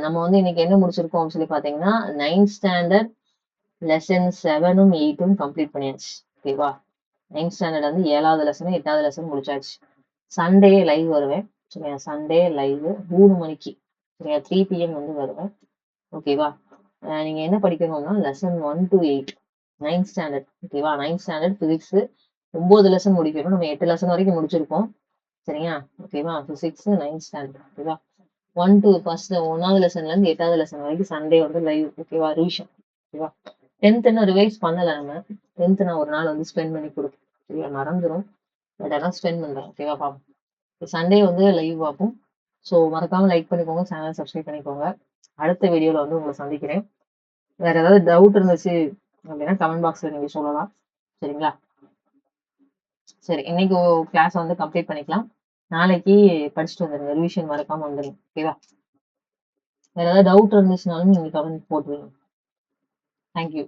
நம்ம வந்து இன்னைக்கு என்ன முடிச்சிருக்கோம் சொல்லி பார்த்தீங்கன்னா 9th ஸ்டாண்டர்ட் லெசன் 7ம் 8ம் கம்ப்ளீட் பண்ணியாச்சு. ஓகேவா? 9th ஸ்டாண்டர்ட் வந்து 7வது லெசன் 8வது லெசன் முடிச்சாச்சு. சண்டே லைவ் வருவேன். சரியா? சண்டே லைவ் 3 மணிக்கு. சரியா? 3 PM வந்து வருவேன். ஓகேவா? நீங்க என்ன படிக்கணும்னா லெசன் 1 to 8 9th ஸ்டாண்டர்ட். ஓகேவா? 9th ஸ்டாண்டர்ட் பிசிக்ஸ் 9 லெசன் முடிக்கணும். நம்ம 8 லெசன் வரைக்கும் முடிச்சிருக்கோம். சரியா? ஓகேவா? Physics 9th standard. ஓகேவா? 1 to ஃபர்ஸ்ட் 1வது லெசன்ல இருந்து 8வது லெசன் வரைக்கும் சண்டே வந்து லைவ். ஓகேவா? ரிவிஷன். ஓகேவா? 10th இன்னும் ரிவைஸ் பண்ணல நம்ம. 10th நான் ஒரு நாள் வந்து ஸ்பெண்ட் பண்ணி கொடுப்பேன். சரியா? மறந்துடும். பட் ஆனால் ஸ்பெண்ட் பண்றேன். ஓகேவா? பாப்போம். சண்டே வந்து லைவ் பார்ப்போம். ஸோ மறக்காம லைக் பண்ணிக்கோங்க, சேனல் சப்ஸ்கிரைப் பண்ணிக்கோங்க. அடுத்த வீடியோல வந்து உங்களை சந்திக்கிறேன். வேற ஏதாவது டவுட் இருந்துச்சு அப்படின்னா கமெண்ட் பாக்ஸ்ல நீங்க சொல்லலாம். சரிங்களா? சரி, இன்னைக்கு கிளாஸ் வந்து கம்ப்ளீட் பண்ணிக்கலாம். நாளைக்கு படிச்சுட்டு வந்துருங்க. ரிவிஷன் மறக்காம வந்துருங்க. ஓகேவா? வேற ஏதாவது டவுட் இருந்துச்சுனாலும் நீங்க கமெண்ட் போட்டுருங்க. தேங்க்யூ.